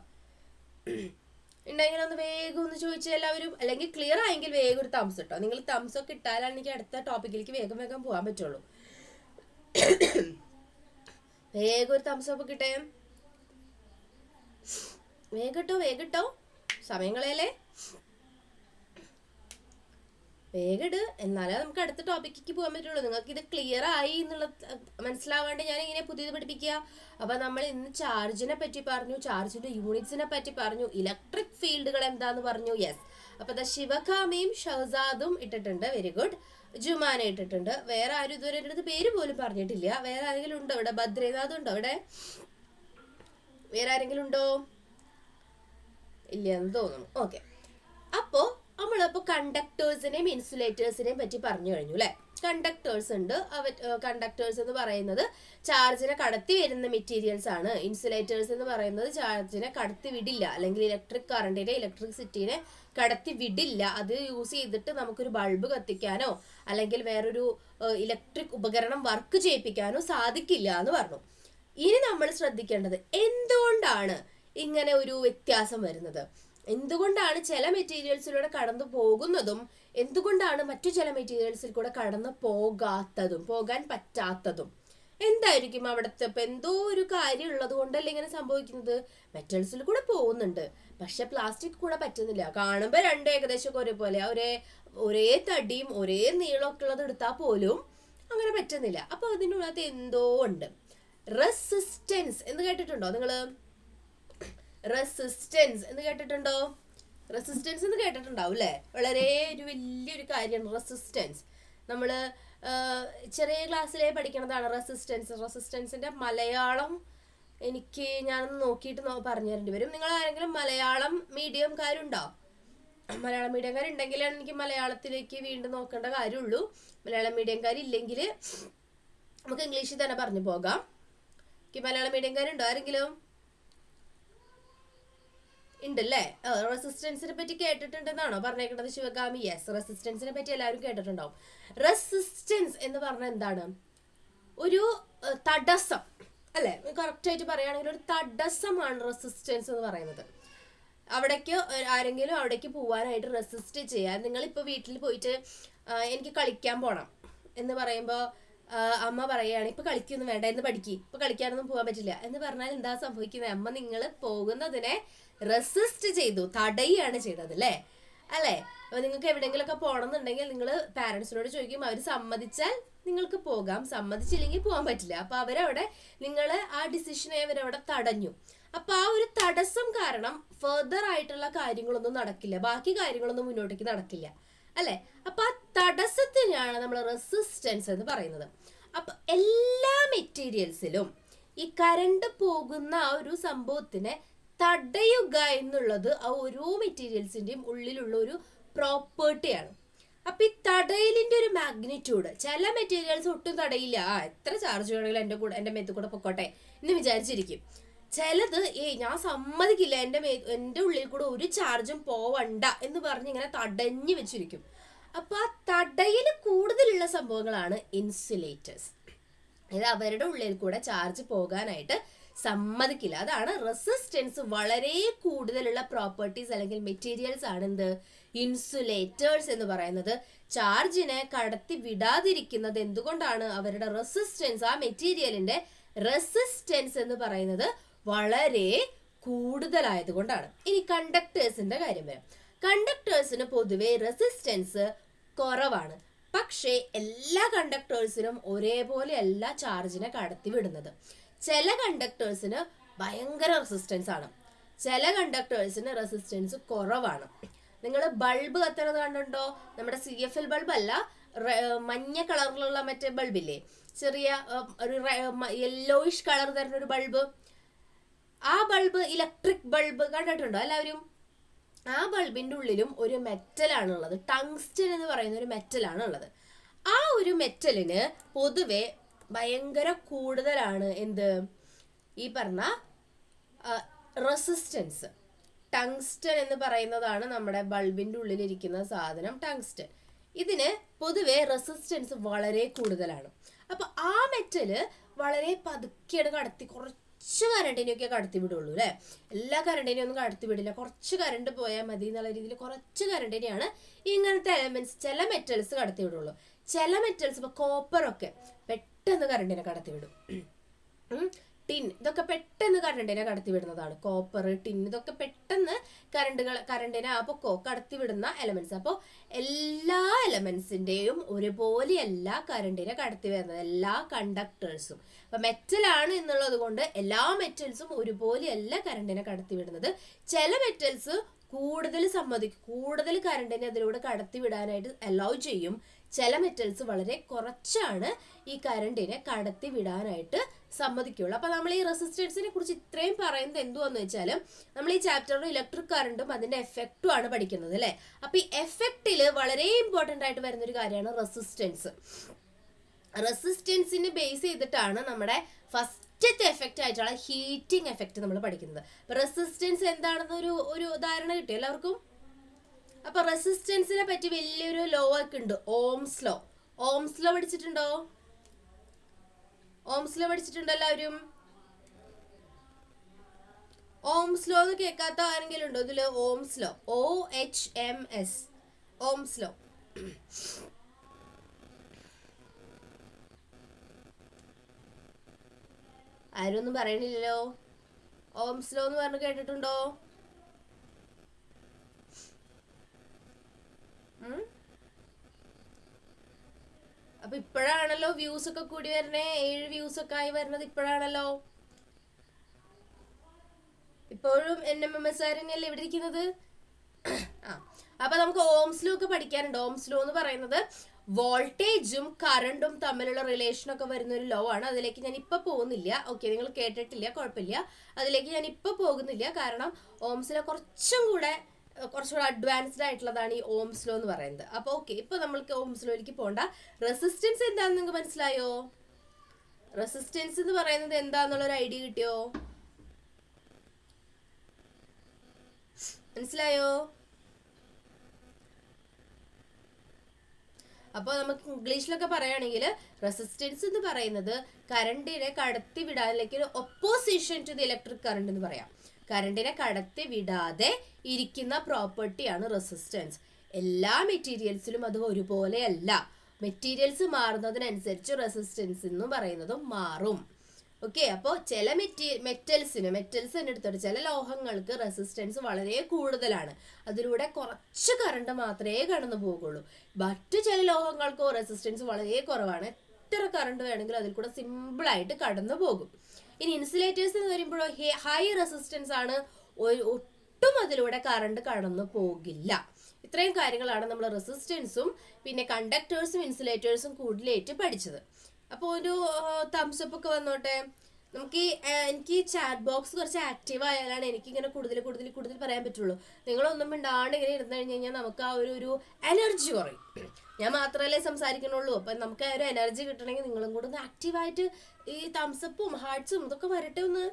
ഉണ്ടെങ്കിൽ ഒന്ന് വേഗം ഒന്ന് ചോദിച്ചാൽ എല്ലാവരും, അല്ലെങ്കിൽ ക്ലിയർ ആയെങ്കിൽ വേഗം ഒരു തംസ് ഇട്ടോ. നിങ്ങൾ തംസ് ഒക്കെ ഇട്ടാലാണ് എനിക്ക് അടുത്ത ടോപ്പിക്കിലേക്ക് വേഗം വേഗം പോകാൻ പറ്റുള്ളൂ. വേഗം ഒരു തംസ് ഒക്കെ കിട്ടേ, വേഗട്ടോ, സമയങ്ങളല്ലേ, വേഗം എന്നാലേ നമുക്ക് അടുത്ത ടോപ്പിക്ക് പോകാൻ പറ്റുള്ളൂ. നിങ്ങൾക്ക് ഇത് ക്ലിയർ ആയി എന്നുള്ള മനസ്സിലാവാണ്ട് ഞാൻ ഇങ്ങനെ പുതിയത് പഠിപ്പിക്കുക. അപ്പൊ നമ്മൾ ഇന്ന് ചാർജിനെ പറ്റി പറഞ്ഞു, ചാർജിന്റെ യൂണിറ്റ്സിനെ പറ്റി പറഞ്ഞു, ഇലക്ട്രിക് ഫീൽഡുകൾ എന്താന്ന് പറഞ്ഞു. യെസ്. അപ്പൊ ശിവകാമിയും ഷഹസാദും ഇട്ടിട്ടുണ്ട്, വെരി ഗുഡ്. ജുമാന ഇട്ടിട്ടുണ്ട്. വേറെ ആരും ഇതുവരെ എൻ്റെ അടുത്ത് പേര് പോലും പറഞ്ഞിട്ടില്ല. വേറെ ആരെങ്കിലും ഉണ്ടോ ഇവിടെ? ബദ്രീനാഥ് ഉണ്ടോ ഇവിടെ? വേറെ ആരെങ്കിലും ഉണ്ടോ? ഇല്ല എന്ന് തോന്നുന്നു. ഓക്കെ. അപ്പോ നമ്മളിപ്പോ കണ്ടക്ടേഴ്സിനെയും ഇൻസുലേറ്റേഴ്സിനെയും പറ്റി പറഞ്ഞു കഴിഞ്ഞു അല്ലെ. കണ്ടക്ടേഴ്സ് ഉണ്ട്. കണ്ടക്ടേഴ്സ് എന്ന് പറയുന്നത് ചാർജിനെ കടത്തി വരുന്ന മെറ്റീരിയൽസ് ആണ്. ഇൻസുലേറ്റേഴ്സ് എന്ന് പറയുന്നത് ചാർജിനെ കടത്തി വിടില്ല, അല്ലെങ്കിൽ ഇലക്ട്രിക് കറണ്ടിനെ, ഇലക്ട്രിസിറ്റിനെ കടത്തി വിടില്ല. അത് യൂസ് ചെയ്തിട്ട് നമുക്കൊരു ബൾബ് കത്തിക്കാനോ അല്ലെങ്കിൽ വേറൊരു ഇലക്ട്രിക് ഉപകരണം വർക്ക് ചെയ്യിപ്പിക്കാനോ സാധിക്കില്ല എന്ന് പറഞ്ഞു. ഇനി നമ്മൾ ശ്രദ്ധിക്കേണ്ടത് എന്തുകൊണ്ടാണ് ഇങ്ങനെ ഒരു വ്യത്യാസം വരുന്നത്, എന്തുകൊണ്ടാണ് ചില മെറ്റീരിയൽസിലൂടെ കടന്നു പോകുന്നതും എന്തുകൊണ്ടാണ് മറ്റു ചില മെറ്റീരിയൽസിൽ കൂടെ കടന്നു പോകാൻ പറ്റാത്തതും. എന്തായിരിക്കും അവിടുത്തെ? ഇപ്പൊ എന്തോ ഒരു കാര്യം ഉള്ളത് കൊണ്ടല്ലേ ഇങ്ങനെ സംഭവിക്കുന്നത്. മെറ്റൽസിൽ കൂടെ പോകുന്നുണ്ട്, പക്ഷെ പ്ലാസ്റ്റിക് കൂടെ പറ്റുന്നില്ല. കാണുമ്പോ രണ്ടും ഏകദേശം ഒരേപോലെ, ഒരേ തടിയും ഒരേ നീളമൊക്കെ ഉള്ളത് എടുത്താൽ പോലും അങ്ങനെ പറ്റുന്നില്ല. അപ്പൊ അതിനുള്ളത് എന്തോ ഉണ്ട്. റെസിസ്റ്റൻസ് എന്ന് കേട്ടിട്ടുണ്ടോ നിങ്ങള്? റെസിസ്റ്റൻസ് എന്ന് കേട്ടിട്ടുണ്ടോ? റെസിസ്റ്റൻസ് എന്ന് കേട്ടിട്ടുണ്ടാവും അല്ലേ. വളരെ ഒരു വലിയൊരു കാര്യമാണ് റെസിസ്റ്റൻസ്. നമ്മള് ചെറിയ ക്ലാസ്സിലേ പഠിക്കണതാണ് റെസിസ്റ്റൻസ്. റെസിസ്റ്റൻസിന്റെ മലയാളം ഞാനൊന്ന് നോക്കിയിട്ട് പറഞ്ഞു തരേണ്ടി വരും. നിങ്ങൾ ആരെങ്കിലും മലയാളം മീഡിയംകാരുണ്ടോ? മലയാളം മീഡിയംകാരുണ്ടെങ്കിലാണ് എനിക്ക് മലയാളത്തിലേക്ക് വീണ്ടും നോക്കേണ്ട കാര്യമുള്ളൂ. മലയാളം മീഡിയംകാരില്ലെങ്കിൽ നമുക്ക് ഇംഗ്ലീഷിൽ തന്നെ പറഞ്ഞു പോകാം. മലയാളം മീഡിയംകാരുണ്ടോ ആരെങ്കിലും? ഉണ്ടല്ലേ. റെസിസ്റ്റൻസിനെ പറ്റി കേട്ടിട്ടുണ്ടെന്നാണോ പറഞ്ഞേക്കുന്നത് ശിവകാമി? യെസ്, റെസിസ്റ്റൻസിനെ പറ്റി എല്ലാവരും കേട്ടിട്ടുണ്ടാവും. റെസിസ്റ്റൻസ് എന്ന് പറഞ്ഞാൽ എന്താണ്? ഒരു തടസ്സം, അല്ലെ? കറക്റ്റ് ആയിട്ട് പറയുകയാണെങ്കിൽ ഒരു തടസ്സമാണ് റെസിസ്റ്റൻസ് എന്ന് പറയുന്നത്. അവിടേക്ക് ആരെങ്കിലും അവിടേക്ക് പോകാനായിട്ട് റെസിസ്റ്റ് ചെയ്യാൻ, നിങ്ങളിപ്പോൾ വീട്ടിൽ പോയിട്ട് എനിക്ക് കളിക്കാൻ പോകണം എന്ന് പറയുമ്പോൾ അമ്മ പറയുകയാണ് ഇപ്പൊ കളിക്കൊന്നും വേണ്ട, എന്ന് പഠിക്ക്, ഇപ്പൊ കളിക്കാനൊന്നും പോകാൻ പറ്റില്ല എന്ന് പറഞ്ഞാൽ എന്താ സംഭവിക്കുന്നത്? അമ്മ നിങ്ങൾ പോകുന്നതിനെ റെസിസ്റ്റ് ചെയ്തു, തടയുകയാണ് ചെയ്തത്, അല്ലേ? അല്ലേ? അപ്പൊ നിങ്ങൾക്ക് എവിടെയെങ്കിലുമൊക്കെ പോകണമെന്നുണ്ടെങ്കിൽ നിങ്ങൾ പാരന്റ്സിനോട് ചോദിക്കും, അവർ സമ്മതിച്ചാൽ നിങ്ങൾക്ക് പോകാം, സമ്മതിച്ചില്ലെങ്കിൽ പോകാൻ പറ്റില്ല. അപ്പൊ അവരവിടെ നിങ്ങൾ ആ ഡിസിഷനെ അവരവിടെ തടഞ്ഞു. അപ്പൊ ആ ഒരു തടസ്സം കാരണം ഫെർദർ ആയിട്ടുള്ള കാര്യങ്ങളൊന്നും നടക്കില്ല, ബാക്കി കാര്യങ്ങളൊന്നും മുന്നോട്ടേക്ക് നടക്കില്ല, അല്ലെ? അപ്പൊ ആ തടസ്സത്തിനാണ് നമ്മൾ റെസിസ്റ്റൻസ് എന്ന് പറയുന്നത്. അപ്പൊ എല്ലാ മെറ്റീരിയൽസിലും ഈ കറണ്ട് പോകുന്ന ആ ഒരു സംഭവത്തിനെ തടയുക എന്നുള്ളത് ആ ഓരോ മെറ്റീരിയൽസിന്റെയും ഉള്ളിലുള്ള ഒരു പ്രോപ്പർട്ടിയാണ്. അപ്പൊ ഈ തടയലിന്റെ ഒരു മാഗ്നിറ്റ്യൂഡ്, ചില മെറ്റീരിയൽസ് ഒട്ടും തടയില്ല, എത്ര ചാർജ് വേണമെങ്കിലും എന്റെ മേത്ത് കൂടെ പൊക്കോട്ടെ എന്ന് വിചാരിച്ചിരിക്കും. ചിലത് ഞാൻ സമ്മതിക്കില്ല, എൻ്റെ ഉള്ളിൽ കൂടെ ഒരു ചാർജും പോവണ്ട എന്ന് പറഞ്ഞ് ഇങ്ങനെ തടഞ്ഞു വെച്ചിരിക്കും. അപ്പൊ ആ തടയിൽ കൂടുതലുള്ള സംഭവങ്ങളാണ് ഇൻസുലേറ്റേഴ്സ്. ഇത് അവരുടെ ഉള്ളിൽ കൂടെ ചാർജ് പോകാനായിട്ട് സമ്മതിക്കില്ല. അതാണ് റെസിസ്റ്റൻസ് വളരെ കൂടുതലുള്ള പ്രോപ്പർട്ടീസ് അല്ലെങ്കിൽ മെറ്റീരിയൽസ് ആണ് എന്ത്? ഇൻസുലേറ്റേഴ്സ് എന്ന് പറയുന്നത്. ചാർജിനെ കടത്തി വിടാതിരിക്കുന്നത് എന്തുകൊണ്ടാണ്? അവരുടെ റെസിസ്റ്റൻസ്, ആ മെറ്റീരിയലിന്റെ റെസിസ്റ്റൻസ് എന്ന് പറയുന്നത് വളരെ കൂടുതലായത് കൊണ്ടാണ്. ഇനി കണ്ടക്ടേഴ്സിന്റെ കാര്യം വരാം. കണ്ടക്ടേഴ്സിന് പൊതുവെ റെസിസ്റ്റൻസ് കുറവാണ്. പക്ഷേ എല്ലാ കണ്ടക്ടേഴ്സിനും ഒരേപോലെ അല്ല ചാർജിനെ കടത്തി വിടുന്നത്. ചില കണ്ടക്ടേഴ്സിന് ഭയങ്കര റെസിസ്റ്റൻസ് ആണ്, ചില കണ്ടക്ടേഴ്സിന് റെസിസ്റ്റൻസ് കുറവാണ്. നിങ്ങൾ ബൾബ് കത്തുന്നത് കണ്ടിട്ടുണ്ടോ? നമ്മുടെ CFL ബൾബ് അല്ല, മഞ്ഞ കളറിലുള്ള മറ്റേ ബൾബില്ലേ, ചെറിയ ഒരു യെല്ലോയിഷ് കളർ തരുന്ന ഒരു ബൾബ്. ആ ബൾബ്, ഇലക്ട്രിക് ബൾബ് കണ്ടിട്ടുണ്ടോ എല്ലാവരും? ആ ബൾബിന്റെ ഉള്ളിലും ഒരു മെറ്റലാണുള്ളത്, ടങ്സ്റ്റൻ എന്ന് പറയുന്ന ഒരു മെറ്റലാണ് ഉള്ളത്. ആ ഒരു മെറ്റലിന് പൊതുവെ ഭയങ്കര കൂടുതലാണ് എന്ത്? ഈ പറഞ്ഞ റെസിസ്റ്റൻസ്. ടങ്സ്റ്റൻ എന്ന് പറയുന്നതാണ് നമ്മുടെ ബൾബിന്റെ ഉള്ളിലിരിക്കുന്ന സാധനം, ടങ്സ്റ്റൻ. ഇതിന് പൊതുവെ റെസിസ്റ്റൻസ് വളരെ കൂടുതലാണ്. അപ്പൊ ആ മെറ്റല് വളരെ പതുക്കെയാണ് കടത്തി, കുറച്ച് കറണ്ടിനെയൊക്കെ കടത്തി വിടുള്ളൂ, അല്ലെ? എല്ലാ കറണ്ടിനെയും ഒന്നും കടത്തി വിടില്ല, കുറച്ച് കറണ്ട് പോയാൽ മതി എന്നുള്ള രീതിയിൽ കുറച്ച് കറണ്ടിനെയാണ് ഇങ്ങനത്തെ എലമെന്റ്സ്, ചില മെറ്റൽസ് കടത്തി വിടുള്ളൂ. ചില മെറ്റൽസ്, ഇപ്പൊ കോപ്പറൊക്കെ പെട്ടെന്ന് കറണ്ടിനെ കടത്തി വിടും. ടിൻ, ഇതൊക്കെ പെട്ടെന്ന് കറണ്ടിനെ കടത്തി വിടുന്നതാണ്. കോപ്പർ, ടിൻ, ഇതൊക്കെ പെട്ടെന്ന് കറണ്ടിനെ അപ്പൊ കടത്തി വിടുന്ന എലമെന്റ്സ്. അപ്പോൾ എല്ലാ എലമെന്റ്സിന്റെയും ഒരുപോലെയല്ല കറണ്ടിനെ കടത്തി വരുന്നത്, എല്ലാ കണ്ടക്ടേഴ്സും. അപ്പൊ മെറ്റലാണ് എന്നുള്ളത് കൊണ്ട് എല്ലാ മെറ്റൽസും ഒരുപോലെയല്ല കറണ്ടിനെ കടത്തി വിടുന്നത്. ചില മെറ്റൽസ് കൂടുതൽ കൂടുതൽ കറണ്ടിനെ അതിലൂടെ കടത്തി വിടാനായിട്ട് അലൗ ചെയ്യും. ചില മെറ്റൽസ് വളരെ കുറച്ചാണ് ഈ കറണ്ടിനെ കടത്തി വിടാനായിട്ട് സമ്മതിക്കുള്ളൂ. അപ്പൊ നമ്മൾ ഈ റെസിസ്റ്റൻസിനെ കുറിച്ച് ഇത്രയും പറയുന്നത് എന്തുവാന്ന് വെച്ചാൽ, നമ്മൾ ഈ ചാപ്റ്ററിൽ ഇലക്ട്രിക് കറണ്ടും അതിന്റെ എഫക്റ്റും ആണ് പഠിക്കുന്നത്, അല്ലെ? അപ്പൊ ഈ എഫക്റ്റില് വളരെ ഇമ്പോർട്ടന്റ് ആയിട്ട് വരുന്ന ഒരു കാര്യമാണ് റെസിസ്റ്റൻസ്. റെസിസ്റ്റൻസിനെ ബേസ് ചെയ്തിട്ടാണ് നമ്മുടെ ഫസ്റ്റത്തെ എഫക്റ്റ് ആയിട്ടുള്ള ഹീറ്റിംഗ് എഫക്റ്റ് നമ്മൾ പഠിക്കുന്നത്. അപ്പൊ റെസിസ്റ്റൻസ് എന്താണെന്ന് ഒരു ഉദാഹരണം കിട്ടിയോ എല്ലാവർക്കും? അപ്പൊ റെസിസ്റ്റൻസിനെ പറ്റി വലിയൊരു ലോ ഒക്കെ ഉണ്ട്, ഓംസ് ലോ. ഓംസ് ലോ പഠിച്ചിട്ടുണ്ടോ? ഓംസ് ലോ പഠിച്ചിട്ടുണ്ടോ എല്ലാവരും? ഓംസ് ലോ എന്ന് കേൾക്കാത്ത ആരെങ്കിലും ഉണ്ടോ ഇതില്? Ohm's law, OHMS, ohm's law. ആരും ഒന്നും പറയണില്ലല്ലോ. ഓംസ് ലോ എന്ന് പറഞ്ഞ് കേട്ടിട്ടുണ്ടോ? അപ്പൊ ഇപ്പോഴാണല്ലോ വ്യൂസ് ഒക്കെ കൂടി വരണേ, 7 വ്യൂസ് ഒക്കെ ആയി വരുന്നത് ഇപ്പോഴാണല്ലോ. ഇപ്പോഴും NMMS തന്നെയല്ലേ ഇവിടെ ഇരിക്കുന്നത്. അപ്പൊ നമുക്ക് ഓംസ് ലോ ഒക്കെ പഠിക്കാനുണ്ട്. ഓംസ് ലോ എന്ന് പറയുന്നത് വോൾട്ടേജും കറണ്ടും തമ്മിലുള്ള റിലേഷൻ ഒക്കെ വരുന്ന ഒരു ലോ ആണ്. അതിലേക്ക് ഞാൻ ഇപ്പൊ പോകുന്നില്ല. ഓക്കെ, നിങ്ങൾ കേട്ടിട്ടില്ല, കുഴപ്പമില്ല. അതിലേക്ക് ഞാൻ ഇപ്പൊ പോകുന്നില്ല, കാരണം ഓംസ് ലോ കുറച്ചുകൂടെ അഡ്വാൻസ്ഡ് ആയിട്ടുള്ളതാണ് ഈ ഓംസ് ലോ എന്ന് പറയുന്നത്. അപ്പൊ ഓക്കെ, ഇപ്പൊ നമ്മൾക്ക് ഓംസ് ലോയിലേക്ക് പോകണ്ട. റെസിസ്റ്റൻസ് എന്താണെന്ന് നിങ്ങൾക്ക് മനസ്സിലായോ? റെസിസ്റ്റൻസ് എന്ന് പറയുന്നത് എന്താന്നുള്ള ഒരു ഐഡിയ കിട്ടിയോ? മനസ്സിലായോ? അപ്പോൾ നമുക്ക് ഇംഗ്ലീഷിലൊക്കെ പറയുകയാണെങ്കിൽ റെസിസ്റ്റൻസ് എന്ന് പറയുന്നത് കറണ്ടിനെ കടത്തി വിടാനിലേക്ക് ഒരു opposition to the electric current എന്ന് പറയാം. കറണ്ടിനെ കടത്തി വിടാതെ ഇരിക്കുന്ന പ്രോപ്പർട്ടിയാണ് റെസിസ്റ്റൻസ്. എല്ലാ മെറ്റീരിയൽസിലും അത് ഒരുപോലെയല്ല. മെറ്റീരിയൽസ് മാറുന്നതിനനുസരിച്ച് റെസിസ്റ്റൻസ് എന്ന് പറയുന്നതും മാറും. ഓക്കെ, അപ്പോൾ ചില മെറ്റൽസ് തന്നെ എടുത്തോട്ട് ചില ലോഹങ്ങൾക്ക് റെസിസ്റ്റൻസ് വളരെ കൂടുതലാണ്. അതിലൂടെ കുറച്ച് കറണ്ട് മാത്രമേ കടന്നു പോകുള്ളൂ. മറ്റു ചില ലോഹങ്ങൾക്കോ റെസിസ്റ്റൻസ് വളരെ കുറവാണ്. എത്ര കറണ്ട് വേണമെങ്കിലും അതിൽ കൂടെ സിമ്പിളായിട്ട് കടന്നു പോകും. ഇനി ഇൻസുലേറ്റേഴ്സ് എന്ന് പറയുമ്പോഴോ ഹൈ റെസിസ്റ്റൻസ് ആണ്, ഒട്ടും അതിലൂടെ കറണ്ട് കടന്നു പോകില്ല. ഇത്രയും കാര്യങ്ങളാണ് നമ്മൾ റെസിസ്റ്റൻസും പിന്നെ കണ്ടക്ടേഴ്സും ഇൻസുലേറ്റേഴ്സും കൂടുതലായിട്ട് പഠിച്ചത്. അപ്പോൾ ഒരു തംസപ്പ് ഒക്കെ വന്നോട്ടെ. എനിക്ക് ചാറ്റ് ബോക്സ് കുറച്ച് ആക്റ്റീവ് ആയാലാണ് എനിക്കിങ്ങനെ കൂടുതൽ പറയാൻ പറ്റുള്ളൂ. നിങ്ങളൊന്നും മിണ്ടാണ്ട് ഇങ്ങനെ ഇരുന്ന് കഴിഞ്ഞ് കഴിഞ്ഞാൽ നമുക്ക് ആ ഒരു എനർജി കുറയും. ഞാൻ മാത്രമല്ലേ സംസാരിക്കണുള്ളൂ. അപ്പം നമുക്ക് ആ ഒരു എനർജി കിട്ടണമെങ്കിൽ നിങ്ങളും കൂടെ ഒന്ന് ആക്റ്റീവായിട്ട് ഈ തംസപ്പും ഹാർട്ട്സും ഇതൊക്കെ വരട്ടെ ഒന്ന്.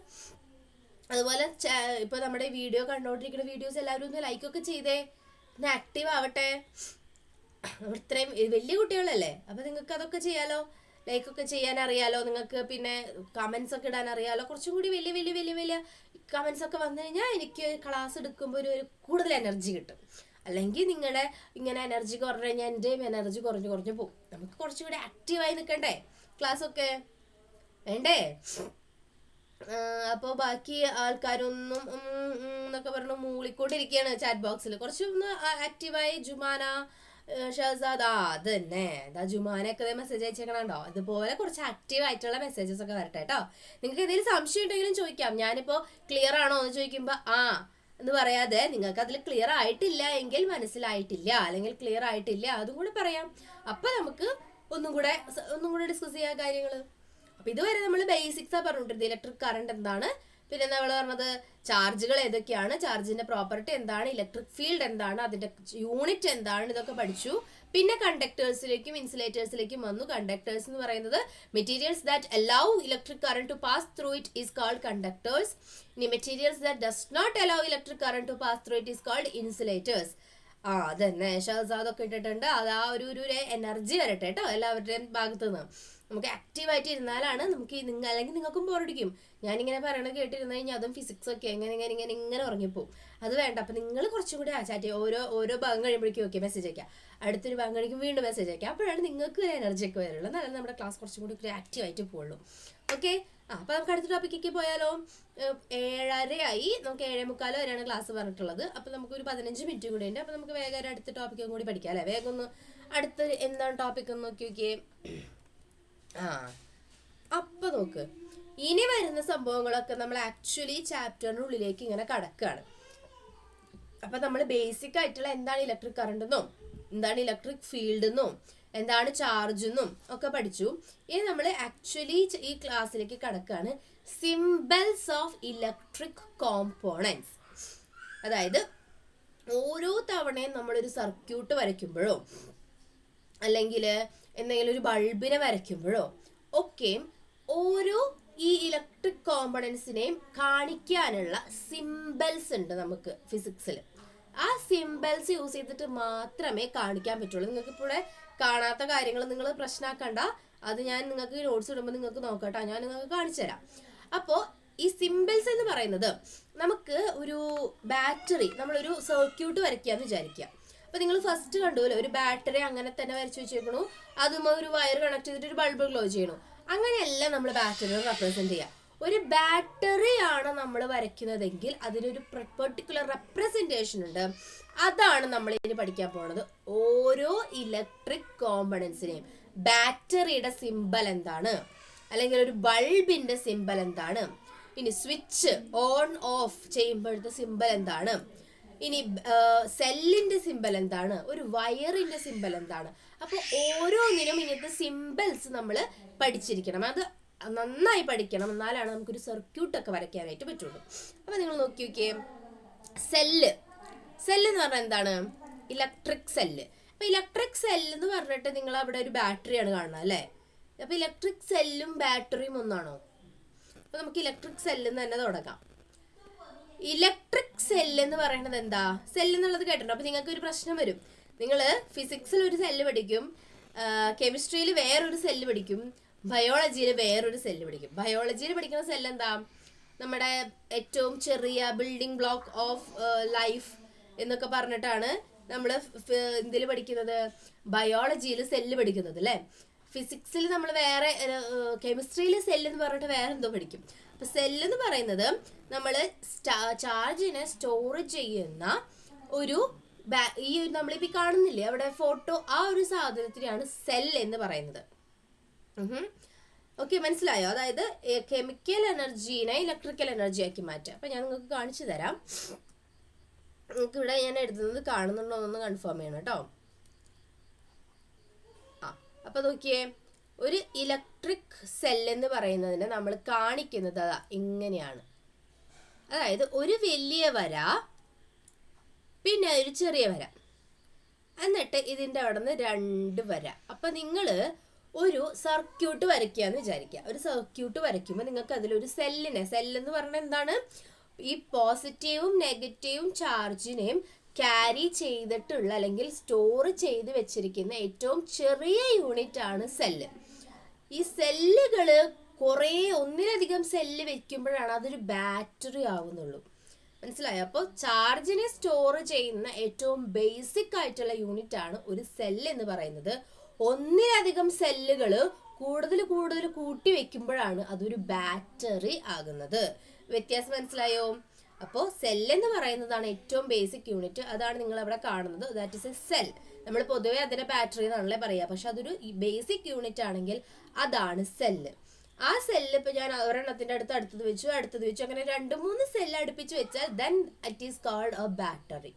അതുപോലെ ഇപ്പോൾ നമ്മുടെ വീഡിയോ കണ്ടുകൊണ്ടിരിക്കുന്ന വീഡിയോസ് എല്ലാവരും ഒന്ന് ലൈക്കൊക്കെ ചെയ്തേ, ഒന്ന് ആക്റ്റീവ് ആവട്ടെ. ഇത്രയും വലിയ കുട്ടികളല്ലേ, അപ്പം നിങ്ങൾക്ക് അതൊക്കെ ചെയ്യാലോ. ലൈക്കൊക്കെ ചെയ്യാൻ അറിയാലോ നിങ്ങൾക്ക്, പിന്നെ കമൻസ് ഒക്കെ ഇടാൻ അറിയാലോ. കുറച്ചും കൂടി വലിയ കമൻസ് ഒക്കെ വന്നു കഴിഞ്ഞാൽ എനിക്ക് ക്ലാസ് എടുക്കുമ്പോൾ ഒരു കൂടുതൽ എനർജി കിട്ടും. അല്ലെങ്കിൽ നിങ്ങളുടെ ഇങ്ങനെ എനർജി കുറഞ്ഞു കഴിഞ്ഞാൽ എൻ്റെയും എനർജി കുറഞ്ഞു പോകും. നമുക്ക് കുറച്ചും കൂടി ആക്റ്റീവായി നിൽക്കണ്ടേ ക്ലാസ്സൊക്കെ വേണ്ടേ? അപ്പോൾ ബാക്കി ആൾക്കാരൊന്നും എന്നൊക്കെ പറഞ്ഞു മൂളിക്കൊണ്ടിരിക്കുകയാണ് ചാറ്റ് ബോക്സിൽ. കുറച്ചൊന്ന് ആക്റ്റീവായി. ജുമാന, ഷഹസാദ്, അത് തന്നെ ജുമാനൊക്കെ മെസ്സേജ് അയച്ചേക്കണോ. അതുപോലെ കുറച്ച് ആക്റ്റീവ് ആയിട്ടുള്ള മെസ്സേജസ് ഒക്കെ വരട്ടെ കേട്ടോ. നിങ്ങൾക്ക് എന്തെങ്കിലും സംശയം ഉണ്ടെങ്കിലും ചോദിക്കാം. ഞാനിപ്പോൾ ക്ലിയർ ആണോ എന്ന് ചോദിക്കുമ്പോൾ എന്ന് പറയാതെ, നിങ്ങൾക്ക് അതിൽ ക്ലിയർ ആയിട്ടില്ല എങ്കിൽ മനസ്സിലായിട്ടില്ല, അല്ലെങ്കിൽ ക്ലിയർ ആയിട്ടില്ല അതും കൂടെ പറയാം. അപ്പം നമുക്ക് ഒന്നും കൂടെ ഡിസ്കസ് ചെയ്യാൻ കാര്യങ്ങൾ. അപ്പം ഇതുവരെ നമ്മൾ ബേസിക്സാണ് പറഞ്ഞിട്ടുണ്ട്. ഇലക്ട്രിക് കറണ്ട് എന്താണ്, പിന്നെ നമ്മൾ പറഞ്ഞത് ചാർജുകൾ ഏതൊക്കെയാണ്, ചാർജിന്റെ പ്രോപ്പർട്ടി എന്താണ്, ഇലക്ട്രിക് ഫീൽഡ് എന്താണ്, അതിന്റെ യൂണിറ്റ് എന്താണ്, ഇതൊക്കെ പഠിച്ചു. പിന്നെ കണ്ടക്ടേഴ്സിലേക്കും ഇൻസുലേറ്റേഴ്സിലേക്കും വന്നു. കണ്ടക്ടേഴ്സ് എന്ന് പറയുന്നത് materials that allow electric current to pass through it is called conductors. ഇനി materials that does not allow electric current to pass through it is called insulators. അതന്നെ ഷഹസാദൊക്കെ ഇട്ടിട്ടുണ്ട്. അത് ആ ഒരു എനർജി വരട്ടെ കേട്ടോ എല്ലാവരുടെയും ഭാഗത്തു നിന്ന്. നമുക്ക് ആക്റ്റീവായിട്ട് ഇരുന്നാലാണ് നമുക്ക് അല്ലെങ്കിൽ നിങ്ങൾക്കും ബോറടിക്കും. ഞാനിങ്ങനെ പറയണത് കേട്ടിരുന്നു കഴിഞ്ഞാൽ അതും ഫിസിക്സ് ഒക്കെ ഇങ്ങനെ ഉറങ്ങിപ്പോവും. അത് വേണ്ട. അപ്പം നിങ്ങൾ കുറച്ചും കൂടി ചാറ്റ് ചെയ്യുക. ഓരോ ഭാഗം കഴിയുമ്പോഴേക്കും ഓക്കെ മെസ്സേജ് അയക്കാം, അടുത്തൊരു ഭാഗം കഴിക്കും വീണ്ടും മെസ്സേജ് അയക്കാം. അപ്പോഴാണ് നിങ്ങൾക്ക് ഒരു എനർജി ഒക്കെ വരുള്ളൂ. എന്നാലും നമ്മുടെ ക്ലാസ് കുറച്ചും കൂടി ആക്റ്റീവായിട്ട് പോകുള്ളൂ. ഓക്കെ, അപ്പോൾ നമുക്ക് അടുത്ത ടോപ്പിക്കേക്ക് പോയാലോ. 7:30 നമുക്ക് 7:45 വരെയാണ് ക്ലാസ് പറഞ്ഞിട്ടുള്ളത്. അപ്പോൾ നമുക്കൊരു 15 മിനിറ്റും കൂടി ഉണ്ട്. അപ്പോൾ നമുക്ക് വേഗം ഒരു അടുത്ത ടോപ്പിക്കും കൂടി പഠിക്കാം അല്ലേ. വേഗം ഒന്ന് അടുത്ത എന്താണ് ടോപ്പിക് ഒന്ന് നോക്കിയേ. അപ്പോൾ നോക്ക്, ഇനി വരുന്ന സംഭവങ്ങളൊക്കെ നമ്മൾ ആക്ച്വലി ചാപ്റ്ററിനുള്ളിലേക്ക് ഇങ്ങനെ കടക്കുകയാണ്. അപ്പം നമ്മൾ ബേസിക് ആയിട്ടുള്ള എന്താണ് ഇലക്ട്രിക് കറണ്ട് എന്നും എന്താണ് ഇലക്ട്രിക് ഫീൽഡ് എന്നും എന്താണ് ചാർജ് എന്നും ഒക്കെ പഠിച്ചു. ഇനി നമ്മൾ ആക്ച്വലി ഈ ക്ലാസ്സിലേക്ക് കടക്കുകയാണ്. Symbols of electric components. അതായത് ഓരോ തവണയും നമ്മളൊരു സർക്യൂട്ട് വരയ്ക്കുമ്പോഴോ അല്ലെങ്കിൽ എന്തെങ്കിലും ഒരു ബൾബിനെ വരയ്ക്കുമ്പോഴോ ഒക്കെ ഓരോ ഈ ഇലക്ട്രിക് കോമ്പണൻസിനെയും കാണിക്കാനുള്ള സിംബൽസ് ഉണ്ട് നമുക്ക് ഫിസിക്സിൽ. ആ സിംബൽസ് യൂസ് ചെയ്തിട്ട് മാത്രമേ കാണിക്കാൻ പറ്റുള്ളൂ. നിങ്ങൾക്ക് ഇവിടെ കാണാത്ത കാര്യങ്ങൾ നിങ്ങൾ പ്രശ്നമാക്കണ്ട. അത് ഞാൻ നിങ്ങൾക്ക് നോട്ട്സ് ഇടുമ്പോൾ നിങ്ങൾക്ക് നോക്കട്ടോ, ഞാൻ നിങ്ങൾക്ക് കാണിച്ചു തരാം. അപ്പോൾ ഈ സിംബൽസ് എന്ന് പറയുന്നത്, നമുക്ക് ഒരു ബാറ്ററി, നമ്മളൊരു സർക്യൂട്ട് വരയ്ക്കാന്ന് വിചാരിക്കുക. അപ്പോൾ നിങ്ങൾ ഫസ്റ്റ് കണ്ടുപോലെ ഒരു ബാറ്ററി അങ്ങനെ തന്നെ വരച്ച് വെച്ചേക്കണു, അതും ഒരു വയർ കണക്ട് ചെയ്തിട്ട് ഒരു ബൾബ് ഗ്ലോ ചെയ്യണു. അങ്ങനെയല്ല നമ്മൾ ബാറ്ററിയെ റെപ്രസെന്റ് ചെയ്യുക. ഒരു ബാറ്ററിയാണ് നമ്മൾ വരയ്ക്കുന്നതെങ്കിൽ അതിനൊരു പെർട്ടിക്കുലർ റെപ്രസെന്റേഷൻ ഉണ്ട്. അതാണ് നമ്മൾ ഇനി പഠിക്കാൻ പോകുന്നത്. ഓരോ ഇലക്ട്രിക് കോമ്പണൻസിനെയും ബാറ്ററിയുടെ സിമ്പൽ എന്താണ്, അല്ലെങ്കിൽ ഒരു ബൾബിന്റെ സിമ്പൽ എന്താണ്, ഇനി സ്വിച്ച് ഓൺ ഓഫ് ചെയ്യുമ്പോഴത്തെ സിമ്പൽ എന്താണ്, ഇനി സെല്ലിന്റെ സിമ്പൽ എന്താണ്, ഒരു വയറിന്റെ സിമ്പൽ എന്താണ്. അപ്പോൾ ഓരോന്നിനും ഇങ്ങനത്തെ സിമ്പൽസ് നമ്മൾ പഠിച്ചിരിക്കണം. അത് നന്നായി പഠിക്കണം, എന്നാലാണ് നമുക്കൊരു സർക്യൂട്ടൊക്കെ വരയ്ക്കാനായിട്ട് പറ്റുള്ളൂ. അപ്പോൾ നിങ്ങൾ നോക്കിയേ, സെല്ല് എന്ന് പറഞ്ഞാൽ എന്താണ്, ഇലക്ട്രിക് സെല്ല്. അപ്പോൾ ഇലക്ട്രിക് സെല്ല് എന്ന് പറഞ്ഞിട്ട് നിങ്ങൾ അവിടെ ഒരു ബാറ്ററിയാണ് കാണുന്നത് അല്ലേ. അപ്പോൾ ഇലക്ട്രിക് സെല്ലും ബാറ്ററിയും ഒന്നാണോ? അപ്പോൾ നമുക്ക് ഇലക്ട്രിക് സെല്ലെന്ന് തന്നെ തുടങ്ങാം. ഇലക്ട്രിക് സെല്ല് എന്ന് പറയുന്നത് എന്താ, സെല്ല് എന്നുള്ളത് കേട്ടിട്ടുണ്ടോ? അപ്പോൾ നിങ്ങൾക്ക് ഒരു പ്രശ്നം വരും. നിങ്ങൾ ഫിസിക്സിൽ ഒരു സെല്ല് പഠിക്കും, കെമിസ്ട്രിയിൽ വേറൊരു സെല്ല് പഠിക്കും, ബയോളജിയിൽ വേറൊരു സെല്ല് പഠിക്കും. ബയോളജിയിൽ പഠിക്കുന്ന സെല്ല് എന്താ? നമ്മുടെ ഏറ്റവും ചെറിയ ബിൽഡിംഗ് ബ്ലോക്ക് ഓഫ് ലൈഫ് എന്നൊക്കെ പറഞ്ഞിട്ടാണ് നമ്മൾ ഇതിൽ പഠിക്കുന്നത്, ബയോളജിയിൽ സെല്ല് പഠിക്കുന്നത് അല്ലേ. ഫിസിക്സിൽ നമ്മൾ വേറെ, കെമിസ്ട്രിയിൽ സെല്ല് എന്ന് പറഞ്ഞിട്ട് വേറെ എന്തോ പഠിക്കും. അപ്പൊ സെല്ല് എന്ന് പറയുന്നത് നമ്മൾ ചാർജിനെ സ്റ്റോർ ചെയ്യുന്ന ഒരു ഈ നമ്മളിപ്പോ കാണുന്നില്ലേ അവിടെ ഫോട്ടോ, ആ ഒരു സാധനത്തിനാണ് സെൽ എന്ന് പറയുന്നത്. ഓക്കെ, മനസ്സിലായോ? അതായത് കെമിക്കൽ എനർജീനെ ഇലക്ട്രിക്കൽ എനർജി ആക്കി മാറ്റുക. അപ്പൊ ഞാൻ നിങ്ങൾക്ക് കാണിച്ചു തരാം. നിങ്ങൾക്ക് ഇവിടെ ഞാൻ എഴുതുന്നത് കാണുന്നുണ്ടോ എന്നൊന്ന് കൺഫേം ചെയ്യണം കേട്ടോ. അപ്പൊ നോക്കിയേ, ഒരു ഇലക്ട്രിക് സെൽ എന്ന് പറയുന്നതിനെ നമ്മൾ കാണിക്കുന്നത് അതാ ഇങ്ങനെയാണ്. അതായത് ഒരു വലിയ വര, പിന്നെ ഒരു ചെറിയ വര, എന്നിട്ട് ഇതിൻ്റെ അവിടെ നിന്ന് 2 വര. അപ്പൊ നിങ്ങൾ ഒരു സർക്യൂട്ട് വരയ്ക്കുകയെന്ന് വിചാരിക്കുക. ഒരു സർക്യൂട്ട് വരയ്ക്കുമ്പോൾ നിങ്ങൾക്ക് അതിലൊരു സെല്ലെന്ന് പറഞ്ഞാൽ എന്താണ്? ഈ പോസിറ്റീവും നെഗറ്റീവും ചാർജിനെയും ക്യാരി ചെയ്തിട്ടുള്ള അല്ലെങ്കിൽ സ്റ്റോർ ചെയ്ത് വെച്ചിരിക്കുന്ന ഏറ്റവും ചെറിയ യൂണിറ്റ് ആണ് സെല്ല്. ഈ സെല്ലുകൾ ഒന്നിലധികം സെല്ല് വെക്കുമ്പോഴാണ് അതൊരു ബാറ്ററി ആവുന്നുള്ളൂ. മനസ്സിലായോ? അപ്പോൾ ചാർജിനെ സ്റ്റോർ ചെയ്യുന്ന ഏറ്റവും ബേസിക് ആയിട്ടുള്ള യൂണിറ്റ് ആണ് ഒരു സെല്ല് എന്ന് പറയുന്നത്. ഒന്നിലധികം സെല്ലുകൾ കൂടുതൽ കൂട്ടി വെക്കുമ്പോഴാണ് അതൊരു ബാറ്ററി ആകുന്നത്. വ്യത്യാസം മനസ്സിലായോ? അപ്പോൾ സെൽ എന്ന് പറയുന്നതാണ് ഏറ്റവും ബേസിക് യൂണിറ്റ്. അതാണ് നിങ്ങൾ അവിടെ കാണുന്നത്. That is A cell. നമ്മൾ പൊതുവെ അതിനെ ബാറ്ററി എന്നാണല്ലേ പറയുക, പക്ഷെ അതൊരു ബേസിക് യൂണിറ്റ് ആണെങ്കിൽ അതാണ് സെല്ല്. ആ സെല്ല് ഇപ്പൊ ഞാൻ ഒരെണ്ണത്തിന്റെ അടുത്തത് വെച്ചു അങ്ങനെ 2-3 സെല്ല് അടുപ്പിച്ച് വെച്ചാൽ then it is called a battery.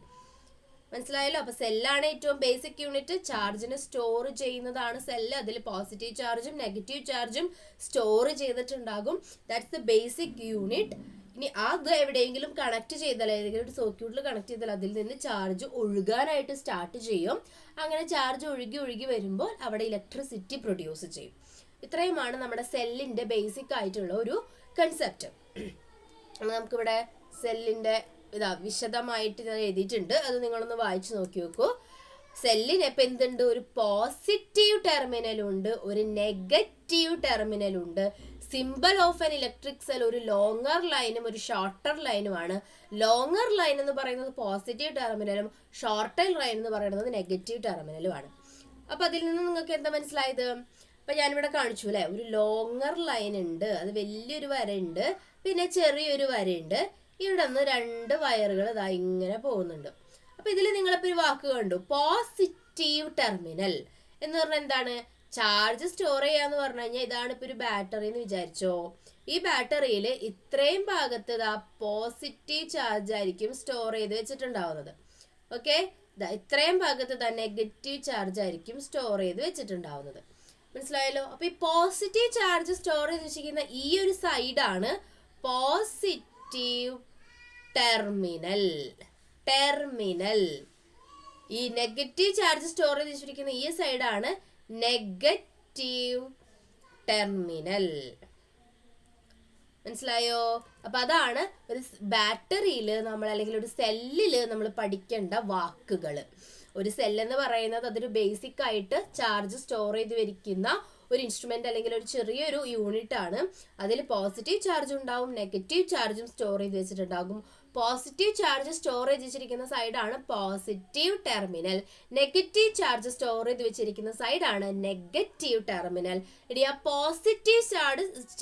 മനസ്സിലായല്ലോ? അപ്പൊ സെല്ലാണ് ഏറ്റവും ബേസിക് യൂണിറ്റ്. ചാർജിനെ സ്റ്റോർ ചെയ്യുന്നതാണ് സെല്ല്. അതിൽ പോസിറ്റീവ് ചാർജും നെഗറ്റീവ് ചാർജും സ്റ്റോർ ചെയ്തിട്ടുണ്ടാകും. That's the basic unit. ഇനി അത് എവിടെയെങ്കിലും കണക്ട് ചെയ്താൽ, ഏതെങ്കിലും ഒരു സർക്യൂട്ടിൽ കണക്ട് ചെയ്താൽ അതിൽ നിന്ന് ചാർജ് ഒഴുകാനായിട്ട് സ്റ്റാർട്ട് ചെയ്യും. അങ്ങനെ ചാർജ് ഒഴുകി വരുമ്പോൾ അവിടെ ഇലക്ട്രിസിറ്റി പ്രൊഡ്യൂസ് ചെയ്യും. ഇത്രയുമാണ് നമ്മുടെ സെല്ലിന്റെ ബേസിക് ആയിട്ടുള്ള ഒരു കൺസെപ്റ്റ്. നമുക്കിവിടെ സെല്ലിന്റെ വിശദമായിട്ട് ഞാൻ എഴുതിയിട്ടുണ്ട്. അത് നിങ്ങളൊന്ന് വായിച്ചു നോക്കി നോക്കൂ. സെല്ലിന് ഇപ്പം എന്തുണ്ട്? ഒരു പോസിറ്റീവ് ടെർമിനലുണ്ട്, ഒരു നെഗറ്റീവ് ടെർമിനലുണ്ട്. Symbol of an electric cell ഒരു ലോങ്ങർ ലൈനും ഒരു ഷോർട്ടർ ലൈനുമാണ്. ലോങ്ങർ ലൈൻ എന്ന് പറയുന്നത് പോസിറ്റീവ് ടെർമിനലും ഷോർട്ടർ ലൈൻ എന്ന് പറയുന്നത് നെഗറ്റീവ് ടെർമിനലുമാണ്. അപ്പൊ അതിൽ നിന്ന് നിങ്ങൾക്ക് എന്താ മനസ്സിലായത്? അപ്പൊ ഞാനിവിടെ കാണിച്ചു അല്ലെ, ഒരു ലോങ്ങർ ലൈൻ ഉണ്ട്, അത് വലിയൊരു വരയുണ്ട്, പിന്നെ ചെറിയൊരു വരയുണ്ട്. ഇവിടെ നിന്ന് 2 വയറുകൾ ഇതാ ഇങ്ങനെ പോകുന്നുണ്ട്. അപ്പൊ ഇതിൽ നിങ്ങളിപ്പോ ഒരു വാക്ക് കണ്ടു, പോസിറ്റീവ് ടെർമിനൽ എന്ന് പറഞ്ഞാൽ എന്താണ്? ചാർജ് സ്റ്റോർ ചെയ്യാന്ന് പറഞ്ഞു കഴിഞ്ഞാൽ ഇതാണ് ഇപ്പൊ ഒരു ബാറ്ററി എന്ന് വിചാരിച്ചോ. ഈ ബാറ്ററിയിൽ ഇത്രയും ഭാഗത്ത് ഇതാ പോസിറ്റീവ് ചാർജ് ആയിരിക്കും സ്റ്റോർ ചെയ്ത് വെച്ചിട്ടുണ്ടാവുന്നത്. ഓക്കെ, ഇത്രയും ഭാഗത്ത് ഇതാ നെഗറ്റീവ് ചാർജ് ആയിരിക്കും സ്റ്റോർ ചെയ്ത് വെച്ചിട്ടുണ്ടാവുന്നത്. മനസ്സിലായല്ലോ? അപ്പൊ ഈ പോസിറ്റീവ് ചാർജ് സ്റ്റോർ ചെയ്ത് വെച്ചിരിക്കുന്ന ഈ ഒരു സൈഡാണ് പോസിറ്റീവ് ടെർമിനൽ. ഈ നെഗറ്റീവ് ചാർജ് സ്റ്റോർ ചെയ്ത് വെച്ചിരിക്കുന്ന ഈ സൈഡാണ് നെഗറ്റീവ് ടെർമിനൽ. മനസ്സിലായോ? അപ്പൊ അതാണ് ഒരു ബാറ്ററിയിൽ നമ്മൾ അല്ലെങ്കിൽ ഒരു സെല്ലിൽ നമ്മൾ പഠിക്കേണ്ട വാക്കുകൾ. ഒരു സെല്ലെന്ന് പറയുന്നത് അതൊരു ബേസിക് ആയിട്ട് ചാർജ് സ്റ്റോർ ചെയ്ത് വെക്കുന്ന ഒരു ഇൻസ്ട്രുമെന്റ് അല്ലെങ്കിൽ ഒരു ചെറിയൊരു യൂണിറ്റ് ആണ്. അതിൽ പോസിറ്റീവ് ചാർജ് ഉണ്ടാവും, നെഗറ്റീവ് ചാർജും സ്റ്റോർ ചെയ്ത് വെച്ചിട്ടുണ്ടാകും. പോസിറ്റീവ് ചാർജ് സ്റ്റോർ ചെയ്ത് വെച്ചിരിക്കുന്ന സൈഡാണ് positive terminal. Negative charge store ചെയ്ത് വെച്ചിരിക്കുന്ന സൈഡാണ് നെഗറ്റീവ് ടെർമിനൽ. ഇനി ആ പോസിറ്റീവ്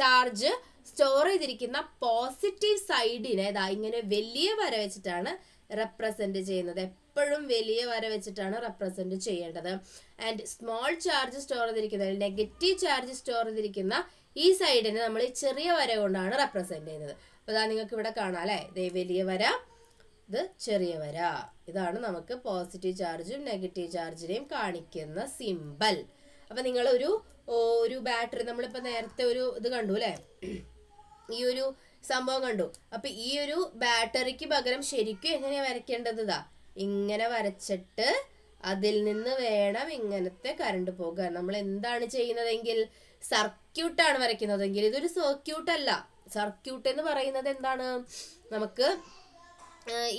ചാർജ് സ്റ്റോർ ചെയ്തിരിക്കുന്ന പോസിറ്റീവ് സൈഡിനെ ഇങ്ങനെ വലിയ വര വെച്ചിട്ടാണ് റെപ്രസെന്റ് ചെയ്യുന്നത്. എപ്പോഴും വലിയ വര വെച്ചിട്ടാണ് റെപ്രസെന്റ് ചെയ്യേണ്ടത്. ആൻഡ് സ്മോൾ ചാർജ് സ്റ്റോർ ചെയ്തിരിക്കുന്നത്, നെഗറ്റീവ് ചാർജ് സ്റ്റോർ ചെയ്തിരിക്കുന്ന ഈ സൈഡിനെ നമ്മൾ ചെറിയ വര കൊണ്ടാണ് റെപ്രസെന്റ് ചെയ്യുന്നത്. അപ്പൊ ഇതാ നിങ്ങൾക്ക് ഇവിടെ കാണാം അല്ലെ, ഇതേ വലിയ വര, ഇത് ചെറിയ വര. ഇതാണ് നമുക്ക് പോസിറ്റീവ് ചാർജും നെഗറ്റീവ് ചാർജിനെയും കാണിക്കുന്ന സിമ്പൽ. അപ്പൊ നിങ്ങൾ ഒരു ബാറ്ററി, നമ്മളിപ്പോ നേരത്തെ ഒരു ഇത് കണ്ടു അല്ലെ, ഈ ഒരു സംഭവം കണ്ടു. അപ്പൊ ഈ ഒരു ബാറ്ററിക്ക് പകരം ശരിക്കും എങ്ങനെയാ വരയ്ക്കേണ്ടത്? ഇങ്ങനെ വരച്ചിട്ട് അതിൽ നിന്ന് വേണം ഇങ്ങനത്തെ കറണ്ട് പോകാൻ. നമ്മൾ എന്താണ് ചെയ്യുന്നതെങ്കിൽ സർക്യൂട്ടാണ് വരയ്ക്കുന്നതെങ്കിൽ ഇതൊരു സർക്യൂട്ട് അല്ല. സർക്യൂട്ട് എന്ന് പറയുന്നത് എന്താണ്? നമുക്ക്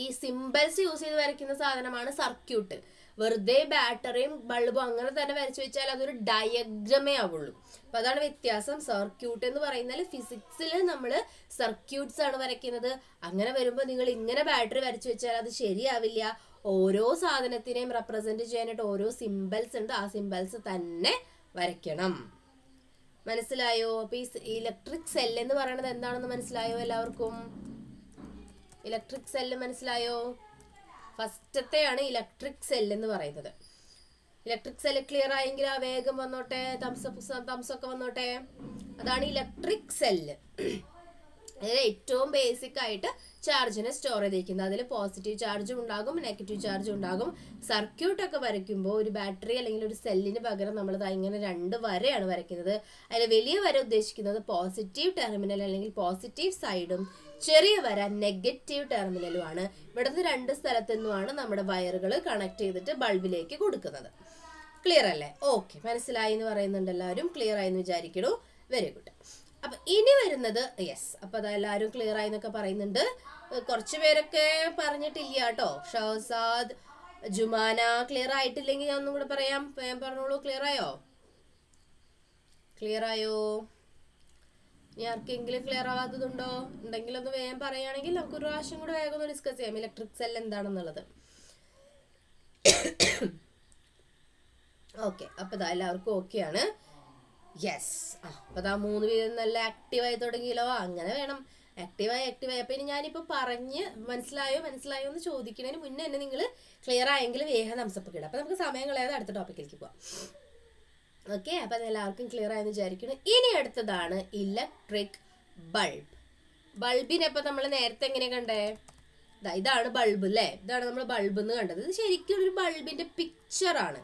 ഈ സിംബൽസ് യൂസ് ചെയ്ത് വരയ്ക്കുന്ന സാധനമാണ് സർക്യൂട്ട്. വെറുതെ ബാറ്ററിയും ബൾബും അങ്ങനെ തന്നെ വരച്ചു വെച്ചാൽ അതൊരു ഡയഗ്രമേ ആവുള്ളൂ. അപ്പൊ അതാണ് വ്യത്യാസം. സർക്യൂട്ട് എന്ന് പറയുന്നത് ഫിസിക്സിൽ നമ്മൾ സർക്യൂട്ട്സ് ആണ് വരയ്ക്കുന്നത്. അങ്ങനെ വരുമ്പോൾ നിങ്ങൾ ഇങ്ങനെ ബാറ്ററി വരച്ചു വെച്ചാൽ അത് ശരിയാവില്ല. ഓരോ സാധനത്തിനെയും റെപ്രസെന്റ് ചെയ്യാനായിട്ട് ഓരോ സിമ്പിൾസ് ഉണ്ട്, ആ സിമ്പിൾസ് തന്നെ വരയ്ക്കണം. മനസ്സിലായോ? അപ്പൊ ഈ ഇലക്ട്രിക് സെൽ എന്ന് പറയുന്നത് എന്താണെന്ന് മനസ്സിലായോ എല്ലാവർക്കും? ഇലക്ട്രിക് സെല്ല് മനസ്സിലായോ? ഫസ്റ്റത്തെയാണ് ഇലക്ട്രിക് സെൽ എന്ന് പറയുന്നത്. ഇലക്ട്രിക് സെല്ല് ക്ലിയർ ആയെങ്കിൽ ആ വേഗം വന്നോട്ടെ, തംസൊക്കെ വന്നോട്ടെ. അതാണ് ഇലക്ട്രിക് സെല്ല്. ഏറ്റവും ബേസിക് ആയിട്ട് ചാർജിനെ സ്റ്റോർ ചെയ്തിരിക്കുന്നത്. അതിൽ പോസിറ്റീവ് ചാർജും ഉണ്ടാകും, നെഗറ്റീവ് ചാർജും ഉണ്ടാകും. സർക്യൂട്ട് ഒക്കെ വരയ്ക്കുമ്പോൾ ഒരു ബാറ്ററി അല്ലെങ്കിൽ ഒരു സെല്ലിന് പകരം നമ്മൾ ഇങ്ങനെ 2 വരയാണ് വരയ്ക്കുന്നത്. അതിൽ വലിയ വര ഉദ്ദേശിക്കുന്നത് പോസിറ്റീവ് ടെർമിനൽ അല്ലെങ്കിൽ പോസിറ്റീവ് സൈഡും, ചെറിയ വര നെഗറ്റീവ് ടെർമിനലുമാണ്. ഇവിടുന്ന് 2 സ്ഥലത്തു നിന്നുമാണ് നമ്മുടെ വയറുകൾ കണക്ട് ചെയ്തിട്ട് ബൾബിലേക്ക് കൊടുക്കുന്നത്. ക്ലിയർ അല്ലേ? ഓക്കെ, മനസ്സിലായി എന്ന് പറയുന്നുണ്ട് എല്ലാവരും. ക്ലിയർ ആയി എന്ന് വിചാരിക്കണു. Very good. അപ്പൊ ഇനി വരുന്നത് യെസ്. അപ്പൊ അതെല്ലാവരും ക്ലിയർ ആയി എന്നൊക്കെ പറയുന്നുണ്ട്. കുറച്ച് പേരൊക്കെ പറഞ്ഞിട്ടില്ല കേട്ടോ. ഷഹസാദ്, ജുമാന ക്ലിയർ ആയിട്ടില്ലെങ്കിൽ ഞാൻ ഒന്നും കൂടെ പറയാം. പറഞ്ഞോളൂ. ക്ലിയർ ആയോ? ക്ലിയർ ആയോ? ഇനി ആർക്കെങ്കിലും ക്ലിയർ ആവാത്തതുണ്ടോ? ഉണ്ടെങ്കിൽ ഒന്ന് വേഗം പറയുകയാണെങ്കിൽ നമുക്ക് ഒരു പ്രാവശ്യം കൂടെ വേഗം ഒന്ന് ഡിസ്കസ് ചെയ്യാം ഇലക്ട്രിക് സെൽ എന്താണെന്നുള്ളത്. ഓക്കെ, അപ്പൊ ഇതാ എല്ലാവർക്കും ഓക്കെയാണ്. യെസ്. അപ്പൊ ദാ 3 പേരും നല്ല ആക്റ്റീവായി തുടങ്ങിയല്ലോ. അങ്ങനെ വേണം, ആക്റ്റീവായി. അപ്പൊ ഇനി ഞാനിപ്പോ പറഞ്ഞ് മനസ്സിലായോ എന്ന് ചോദിക്കുന്നതിന് മുന്നേ തന്നെ നിങ്ങൾ ക്ലിയർ ആയെങ്കിൽ വേഗം നംസപ്പ് കിടാം. അപ്പൊ നമുക്ക് സമയം കളയാതെ അടുത്ത ടോപ്പിക്കിലേക്ക് പോവാം. ഓക്കെ, അപ്പൊ എല്ലാവർക്കും ക്ലിയർ ആയെന്ന് വിചാരിക്കുന്നു. ഇനി അടുത്തതാണ് ഇലക്ട്രിക് ബൾബ്. ബൾബിനെ ഇപ്പൊ നമ്മൾ നേരത്തെ എങ്ങനെ കണ്ടേ? ഇതാണ് ബൾബ് അല്ലേ? ഇതാണ് നമ്മൾ ബൾബ് എന്ന് കണ്ടത്. ഇത് ശരിക്കും ഒരു ബൾബിന്റെ പിക്ചറാണ്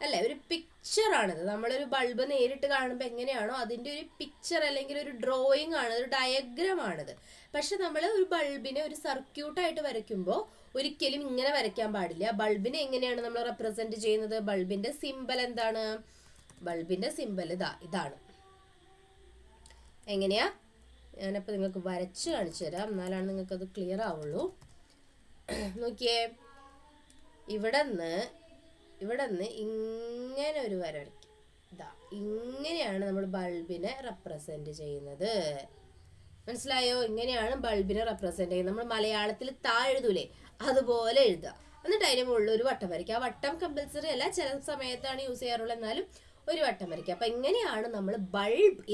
അല്ലേ? ഒരു പിക്ചറാണിത്. നമ്മളൊരു ബൾബ് നേരിട്ട് കാണുമ്പോൾ എങ്ങനെയാണോ അതിൻ്റെ ഒരു പിക്ചർ അല്ലെങ്കിൽ ഒരു ഡ്രോയിങ് ആണ്, ഒരു ഡയഗ്രാം ആണിത്. പക്ഷെ നമ്മൾ ഒരു ബൾബിനെ ഒരു സർക്യൂട്ടായിട്ട് വരയ്ക്കുമ്പോൾ ഒരിക്കലും ഇങ്ങനെ വരയ്ക്കാൻ പാടില്ല. ബൾബിനെ എങ്ങനെയാണ് നമ്മൾ റെപ്രസെന്റ് ചെയ്യുന്നത്? ബൾബിന്റെ സിമ്പൽ എന്താണ്? ബൾബിന്റെ സിമ്പൽ ഇതാണ്. എങ്ങനെയാ? ഞാനപ്പോൾ നിങ്ങൾക്ക് വരച്ച് കാണിച്ചു തരാം, എന്നാലാണ് നിങ്ങൾക്കത് ക്ലിയർ ആവുള്ളൂ. നോക്കിയേ, ഇവിടെ നിന്ന് ഇങ്ങനെ ഒരു വര വരയ്ക്കും. ഇങ്ങനെയാണ് നമ്മൾ ബൾബിനെ റെപ്രസെന്റ് ചെയ്യുന്നത്. മനസ്സിലായോ? ഇങ്ങനെയാണ് ബൾബിനെ റെപ്രസെന്റ് ചെയ്യുന്നത്. നമ്മൾ മലയാളത്തിൽ എഴുതൂലേ, അതുപോലെ എഴുതുക. എന്നിട്ട് അതിന് മുകളിൽ ഒരു വട്ടം വരയ്ക്കുക. ആ വട്ടം കമ്പൽസറി അല്ല, ചില സമയത്താണ് യൂസ് ചെയ്യാറുള്ളത്, എന്നാലും ഒരു വട്ടം വരയ്ക്കുക. അപ്പൊ ഇങ്ങനെയാണ് നമ്മൾ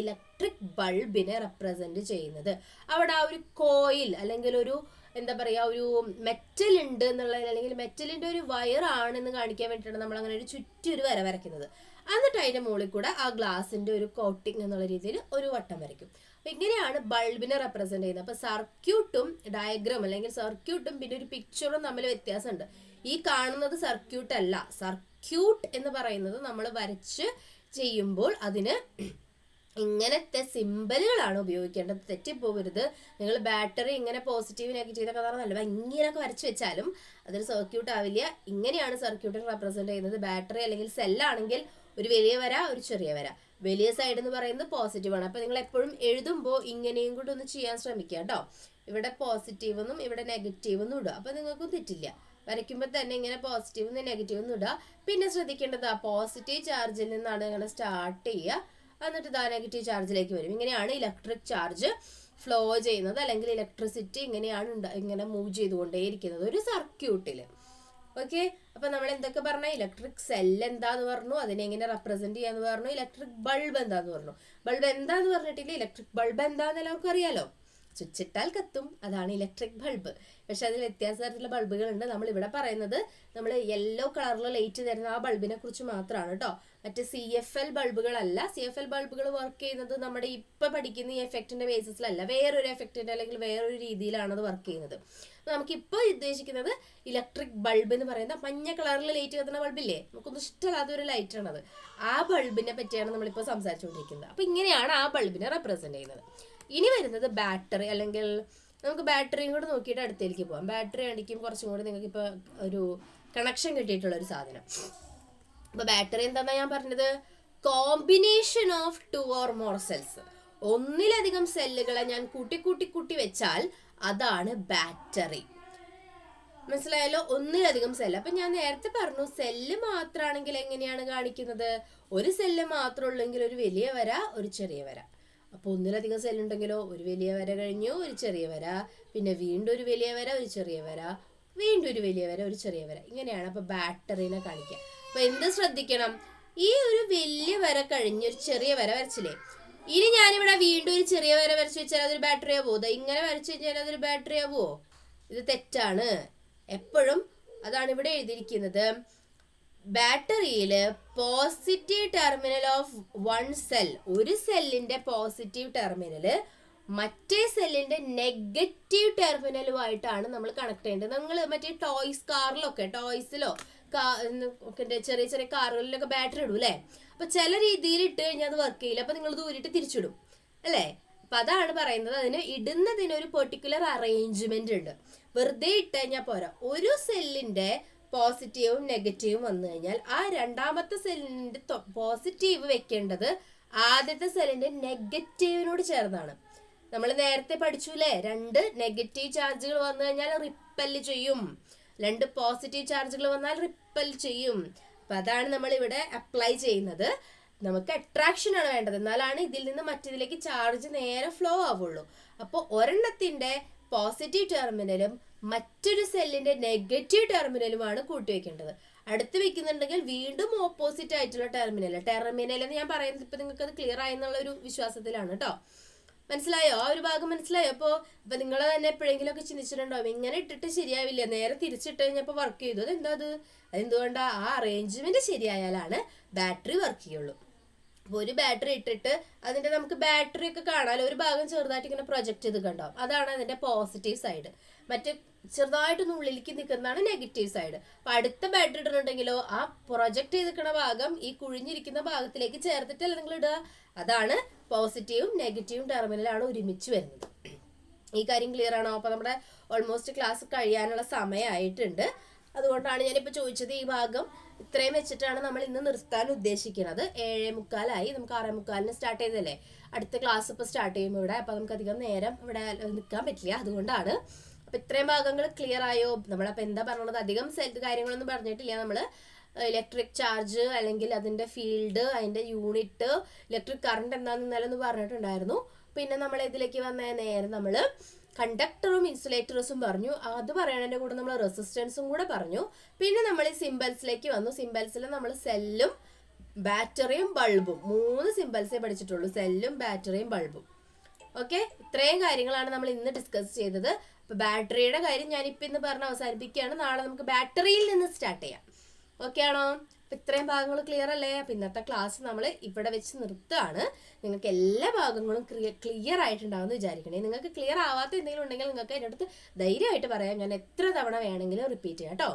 ഇലക്ട്രിക് ബൾബിനെ റെപ്രസെന്റ് ചെയ്യുന്നത്. അവിടെ ആ ഒരു കോയിൽ അല്ലെങ്കിൽ ഒരു എന്താ പറയുക, ഒരു മെറ്റൽ ഉണ്ട് എന്നുള്ളത്, അല്ലെങ്കിൽ മെറ്റലിന്റെ ഒരു വയർ ആണെന്ന് കാണിക്കാൻ വേണ്ടിയിട്ടാണ് നമ്മൾ അങ്ങനെ ഒരു ചുറ്റൊരു വര വരയ്ക്കുന്നത്. എന്നിട്ട് അതിന്റെ മുകളിൽ കൂടെ ആ ഗ്ലാസിന്റെ ഒരു കോട്ടിങ് എന്നുള്ള രീതിയിൽ ഒരു വട്ടം വരയ്ക്കും. അപ്പൊ ഇങ്ങനെയാണ് ബൾബിനെ റെപ്രസെന്റ് ചെയ്യുന്നത്. അപ്പൊ സർക്യൂട്ടും ഡയഗ്രാം അല്ലെങ്കിൽ സർക്യൂട്ടും പിന്നെ ഒരു പിക്ചറും തമ്മിൽ വ്യത്യാസമുണ്ട്. ഈ കാണുന്നത് സർക്യൂട്ട് അല്ല. സർക്യൂട്ട് എന്ന് പറയുന്നത് നമ്മൾ വരച്ച് ചെയ്യുമ്പോൾ അതിന് ഇങ്ങനത്തെ സിമ്പലുകളാണ് ഉപയോഗിക്കേണ്ടത്. തെറ്റിപ്പോകരുത്. നിങ്ങൾ ബാറ്ററി ഇങ്ങനെ പോസിറ്റീവ് നെഗറ്റീവ് ഒക്കെ നല്ല ഇങ്ങനെയൊക്കെ വരച്ച് വെച്ചാലും അതൊരു സർക്യൂട്ട് ആവില്ല. ഇങ്ങനെയാണ് സർക്യൂട്ടിനെ റെപ്രസെന്റ് ചെയ്യുന്നത്. ബാറ്ററി അല്ലെങ്കിൽ സെല്ലാണെങ്കിൽ ഒരു വലിയ വര, ഒരു ചെറിയ വര. വലിയ സൈഡ് എന്ന് പറയുന്നത് പോസിറ്റീവ് ആണ്. അപ്പൊ നിങ്ങൾ എപ്പോഴും എഴുതുമ്പോൾ ഇങ്ങനെയും കൂടെ ഒന്ന് ചെയ്യാൻ ശ്രമിക്കുക കേട്ടോ. ഇവിടെ പോസിറ്റീവ് എന്നും ഇവിടെ നെഗറ്റീവ് എന്നും ഇടുക. അപ്പൊ നിങ്ങൾക്കും തെറ്റില്ല. വരയ്ക്കുമ്പോൾ തന്നെ ഇങ്ങനെ പോസിറ്റീവ് എന്നും നെഗറ്റീവ് എന്നും ഇടുക. പിന്നെ ശ്രദ്ധിക്കേണ്ടത് ആ പോസിറ്റീവ് ചാർജിൽ നിന്നാണ് നിങ്ങൾ സ്റ്റാർട്ട് ചെയ്യുക, എന്നിട്ട് നെഗറ്റീവ് ചാർജിലേക്ക് വരും. ഇങ്ങനെയാണ് ഇലക്ട്രിക് ചാർജ് ഫ്ലോ ചെയ്യുന്നത്, അല്ലെങ്കിൽ ഇലക്ട്രിസിറ്റി ഇങ്ങനെയാണ് ഇങ്ങനെ മൂവ് ചെയ്തുകൊണ്ടേയിരിക്കുന്നത് ഒരു സർക്യൂട്ടിൽ. ഓക്കെ, അപ്പൊ നമ്മൾ എന്തൊക്കെ പറഞ്ഞ? ഇലക്ട്രിക് സെൽ എന്താന്ന് പറഞ്ഞു, അതിനെ എങ്ങനെ റെപ്രസെന്റ് ചെയ്യാന്ന് പറഞ്ഞു. ഇലക്ട്രിക് ബൾബ് എന്താന്ന് പറഞ്ഞു. ബൾബ് എന്താന്ന് പറഞ്ഞിട്ടില്ല, ഇലക്ട്രിക് ബൾബ് എന്താന്ന് എല്ലാവർക്കും അറിയാലോ. സ്വിച്ചിട്ടാൽ കത്തും, അതാണ് ഇലക്ട്രിക് ബൾബ്. പക്ഷെ അതിൽ വ്യത്യാസമായിട്ടുള്ള ബൾബുകളുണ്ട്. നമ്മൾ ഇവിടെ പറയുന്നത് നമ്മൾ യെല്ലോ കളറിൽ ലൈറ്റ് തരുന്ന ആ ബൾബിനെ കുറിച്ച് മാത്രമാണ് കേട്ടോ. മറ്റേ CFL ബൾബുകളല്ല. CFL ബൾബുകൾ വർക്ക് ചെയ്യുന്നത് നമ്മുടെ ഇപ്പൊ പഠിക്കുന്ന ഈ എഫക്റ്റിന്റെ ബേസിസിലല്ല, വേറൊരു എഫക്റ്റിന്റെ അല്ലെങ്കിൽ വേറൊരു രീതിയിലാണ് അത് വർക്ക് ചെയ്യുന്നത്. നമുക്കിപ്പോൾ ഉദ്ദേശിക്കുന്നത് ഇലക്ട്രിക് ബൾബ് എന്ന് പറയുന്ന മഞ്ഞ കളറിൽ ലൈറ്റ് കത്തുന്ന ബൾബില്ലേ, നമുക്കൊന്നും ഇഷ്ടമല്ലാത്ത ഒരു ലൈറ്റ് ആണത്. ആ ബൾബിനെ പറ്റിയാണ് നമ്മളിപ്പോൾ സംസാരിച്ചുകൊണ്ടിരിക്കുന്നത്. അപ്പൊ ഇങ്ങനെയാണ് ആ ബൾബിനെ റെപ്രസെന്റ് ചെയ്യുന്നത്. ഇനി വരുന്നത് ബാറ്ററി, അല്ലെങ്കിൽ നമുക്ക് ബാറ്ററിയും കൂടെ നോക്കിയിട്ട് അടുത്തേക്ക് പോകാം. ബാറ്ററി ആയിരിക്കും കുറച്ചും കൂടി നിങ്ങൾക്ക് ഇപ്പോൾ ഒരു കണക്ഷൻ കിട്ടിയിട്ടുള്ള ഒരു സാധനം. അപ്പൊ ബാറ്ററി എന്താന്നാ ഞാൻ പറഞ്ഞത്? Combination of 2 or more cells. ഒന്നിലധികം സെല്ലുകളെ ഞാൻ കൂട്ടി വെച്ചാൽ അതാണ് ബാറ്ററി. മനസ്സിലായല്ലോ? ഒന്നിലധികം സെല്ല്. അപ്പൊ ഞാൻ നേരത്തെ പറഞ്ഞു സെല്ല് മാത്രമാണെങ്കിൽ എങ്ങനെയാണ് കാണിക്കുന്നത്? ഒരു സെല്ല് മാത്രം ഉള്ളെങ്കിൽ ഒരു വലിയ വര, ഒരു ചെറിയ വര. അപ്പൊ ഒന്നിലധികം സെല്ല് ഉണ്ടെങ്കിലോ ഒരു വലിയ വര കഴിഞ്ഞു ഒരു ചെറിയ വര, പിന്നെ വീണ്ടും ഒരു വലിയ വര, ഒരു ചെറിയ വര, വീണ്ടും ഒരു വലിയ വര, ഒരു ചെറിയ വര. ഇങ്ങനെയാണ് അപ്പൊ ബാറ്ററിനെ കാണിക്കുക. അപ്പൊ എന്ത് ശ്രദ്ധിക്കണം? ഈ ഒരു വലിയ വര കഴിഞ്ഞ് ഒരു ചെറിയ വര വരച്ചില്ലേ? ഇനി ഞാനിവിടെ വീണ്ടും ഒരു ചെറിയ വര വരച്ചു വെച്ചാൽ അതൊരു ബാറ്ററി ആവുമോ? ഇങ്ങനെ വരച്ചു കഴിഞ്ഞാൽ അതൊരു ബാറ്ററി ആവുമോ? ഇത് തെറ്റാണ്. എപ്പോഴും അതാണ് ഇവിടെ എഴുതിയിരിക്കുന്നത്. ബാറ്ററിയില് positive terminal of one cell, ഒരു സെല്ലിന്റെ പോസിറ്റീവ് ടെർമിനല് മറ്റേ സെല്ലിന്റെ നെഗറ്റീവ് ടെർമിനലുമായിട്ടാണ് നമ്മൾ കണക്ട് ചെയ്യേണ്ടത്. നിങ്ങൾ മറ്റേ ടോയ്സിലോ ചെറിയ ചെറിയ കാറുകളിലൊക്കെ ബാറ്ററി ഇടും അല്ലേ? അപ്പൊ ചില രീതിയിൽ ഇട്ട് കഴിഞ്ഞാൽ അത് വർക്ക് ചെയ്യില്ല. അപ്പൊ നിങ്ങൾ ദൂരിട്ട് തിരിച്ചിടും അല്ലേ? അപ്പൊ അതാണ് പറയുന്നത്. അതിന് ഇടുന്നതിന് ഒരു പെർട്ടിക്കുലർ അറേഞ്ച്മെന്റ് ഉണ്ട്. വെറുതെ ഇട്ട് കഴിഞ്ഞാൽ പോരാ. ഒരു സെല്ലിന്റെ പോസിറ്റീവും നെഗറ്റീവും വന്നു കഴിഞ്ഞാൽ ആ രണ്ടാമത്തെ സെല്ലിന്റെ പോസിറ്റീവ് വെക്കേണ്ടത് ആദ്യത്തെ സെല്ലിന്റെ നെഗറ്റീവിനോട് ചേർന്നാണ്. നമ്മൾ നേരത്തെ പഠിച്ചുല്ലേ, രണ്ട് നെഗറ്റീവ് ചാർജുകൾ വന്നു കഴിഞ്ഞാൽ റിപ്പൽ ചെയ്യും, രണ്ട് പോസിറ്റീവ് ചാർജുകൾ വന്നാൽ റിപ്പൽ ചെയ്യും. അപ്പൊ അതാണ് നമ്മൾ ഇവിടെ അപ്ലൈ ചെയ്യുന്നത്. നമുക്ക് അട്രാക്ഷൻ ആണ് വേണ്ടത്, എന്നാലാണ് ഇതിൽ നിന്ന് മറ്റേതിലേക്ക് ചാർജ് നേരെ ഫ്ലോ ആവുള്ളൂ. അപ്പോൾ ഒരെണ്ണത്തിന്റെ പോസിറ്റീവ് ടെർമിനലും മറ്റൊരു സെല്ലിന്റെ നെഗറ്റീവ് ടെർമിനലുമാണ് കൂട്ടിവെക്കേണ്ടത്. അടുത്ത് വെക്കുന്നുണ്ടെങ്കിൽ വീണ്ടും ഓപ്പോസിറ്റ് ആയിട്ടുള്ള ടെർമിനൽ എന്ന് ഞാൻ പറയുന്നത് ഇപ്പൊ നിങ്ങൾക്ക് അത് ക്ലിയർ ആയി എന്നുള്ള ഒരു വിശ്വാസത്തിലാണ് കേട്ടോ. മനസ്സിലായോ? ആ ഒരു ഭാഗം മനസ്സിലായോ? അപ്പൊ നിങ്ങൾ തന്നെ എപ്പോഴെങ്കിലും ഒക്കെ ചിന്തിച്ചിട്ടുണ്ടാവും ഇങ്ങനെ ഇട്ടിട്ട് ശരിയാവില്ല, നേരെ തിരിച്ചിട്ട് കഴിഞ്ഞപ്പോൾ വർക്ക് ചെയ്തു. അതെന്തുകൊണ്ടാ? ആ അറേഞ്ച്മെന്റ് ശരിയായാലാണ് ബാറ്ററി വർക്ക് ചെയ്യുള്ളൂ. അപ്പോൾ ഒരു ബാറ്ററി ഇട്ടിട്ട് അതിന്റെ നമുക്ക് ബാറ്ററി ഒക്കെ കാണാമല്ലോ, ഒരു ഭാഗം ചെറുതായിട്ട് ഇങ്ങനെ പ്രൊജക്ട് ചെയ്ത് കണ്ടാവും. അതാണ് അതിന്റെ പോസിറ്റീവ് സൈഡ്. മറ്റേ ചെറുതായിട്ടൊന്ന് ഉള്ളിലേക്ക് നിൽക്കുന്നതാണ് നെഗറ്റീവ് സൈഡ്. അപ്പൊ അടുത്ത ബാറ്ററി ഇടുന്നുണ്ടെങ്കിലോ ആ പ്രൊജക്ട് ചെയ്തിരിക്കുന്ന ഭാഗം ഈ കുഴിഞ്ഞിരിക്കുന്ന ഭാഗത്തിലേക്ക് ചേർത്തിട്ടല്ല നിങ്ങൾ ഇടുക. അതാണ് പോസിറ്റീവും നെഗറ്റീവും ടെർമിനലാണ് ഒരുമിച്ച് വരുന്നത്. ഈ കാര്യം ക്ലിയർ ആണോ? അപ്പൊ നമ്മുടെ ഓൾമോസ്റ്റ് ക്ലാസ് കഴിയാനുള്ള സമയമായിട്ടുണ്ട്. അതുകൊണ്ടാണ് ഞാനിപ്പോൾ ചോദിച്ചത്. ഈ ഭാഗം ഇത്രയും വെച്ചിട്ടാണ് നമ്മൾ ഇന്ന് നിർത്താൻ ഉദ്ദേശിക്കുന്നത്. 7:45 നമുക്ക് 6:45 സ്റ്റാർട്ട് ചെയ്തല്ലേ. അടുത്ത ക്ലാസ് ഇപ്പോൾ സ്റ്റാർട്ട് ചെയ്യുമ്പോൾ ഇവിടെ. അപ്പോൾ നമുക്ക് അധികം നേരം ഇവിടെ നിൽക്കാൻ പറ്റില്ല, അതുകൊണ്ടാണ്. അപ്പോൾ ഇത്രയും ഭാഗങ്ങൾ ക്ലിയർ ആയോ? നമ്മളപ്പോൾ എന്താ പറഞ്ഞത്? അധികം കാര്യങ്ങളൊന്നും പറഞ്ഞിട്ടില്ല. നമ്മൾ ഇലക്ട്രിക് ചാർജ് അല്ലെങ്കിൽ അതിൻ്റെ ഫീൽഡ്, അതിൻ്റെ യൂണിറ്റ്, ഇലക്ട്രിക് കറണ്ട് എന്താണെന്ന് ഇന്നലെ പറഞ്ഞിട്ടുണ്ടായിരുന്നു. പിന്നെ നമ്മൾ ഇതിലേക്ക് വന്ന നേരം നമ്മൾ കണ്ടക്ടറും ഇൻസുലേറ്റേഴ്സും പറഞ്ഞു. അത് പറയുന്നതിൻ്റെ കൂടെ നമ്മൾ റെസിസ്റ്റൻസും കൂടെ പറഞ്ഞു. പിന്നെ നമ്മൾ ഈ സിംബൽസിലേക്ക് വന്നു. സിംബൽസിൽ നമ്മൾ സെല്ലും ബാറ്ററിയും ബൾബും, 3 സിംബൽസേ പഠിച്ചിട്ടുള്ളൂ, സെല്ലും ബാറ്ററിയും ബൾബും. ഓക്കെ, ഇത്രയും കാര്യങ്ങളാണ് നമ്മൾ ഇന്ന് ഡിസ്കസ് ചെയ്തത്. അപ്പോൾ ബാറ്ററിയുടെ കാര്യം ഞാനിപ്പോൾ ഇന്ന് പറഞ്ഞ് അവസാനിപ്പിക്കുകയാണ്. നാളെ നമുക്ക് ബാറ്ററിയിൽ നിന്ന് സ്റ്റാർട്ട് ചെയ്യാം. ഓക്കെ ആണോ? അപ്പം ഇത്രയും ഭാഗങ്ങൾ ക്ലിയർ അല്ലേ? അപ്പം ഇന്നത്തെ ക്ലാസ് നമ്മൾ ഇവിടെ വെച്ച് നിർത്തുകയാണ്. നിങ്ങൾക്ക് എല്ലാ ഭാഗങ്ങളും ക്ലിയർ ആയിട്ടുണ്ടാവുമെന്ന് വിചാരിക്കണേ. നിങ്ങൾക്ക് ക്ലിയർ ആവാത്ത എന്തെങ്കിലും ഉണ്ടെങ്കിൽ നിങ്ങൾക്ക് എൻ്റെ അടുത്ത് ധൈര്യമായിട്ട് പറയാം. ഞാൻ എത്ര തവണ വേണമെങ്കിലും റിപ്പീറ്റ് ചെയ്യാം കേട്ടോ.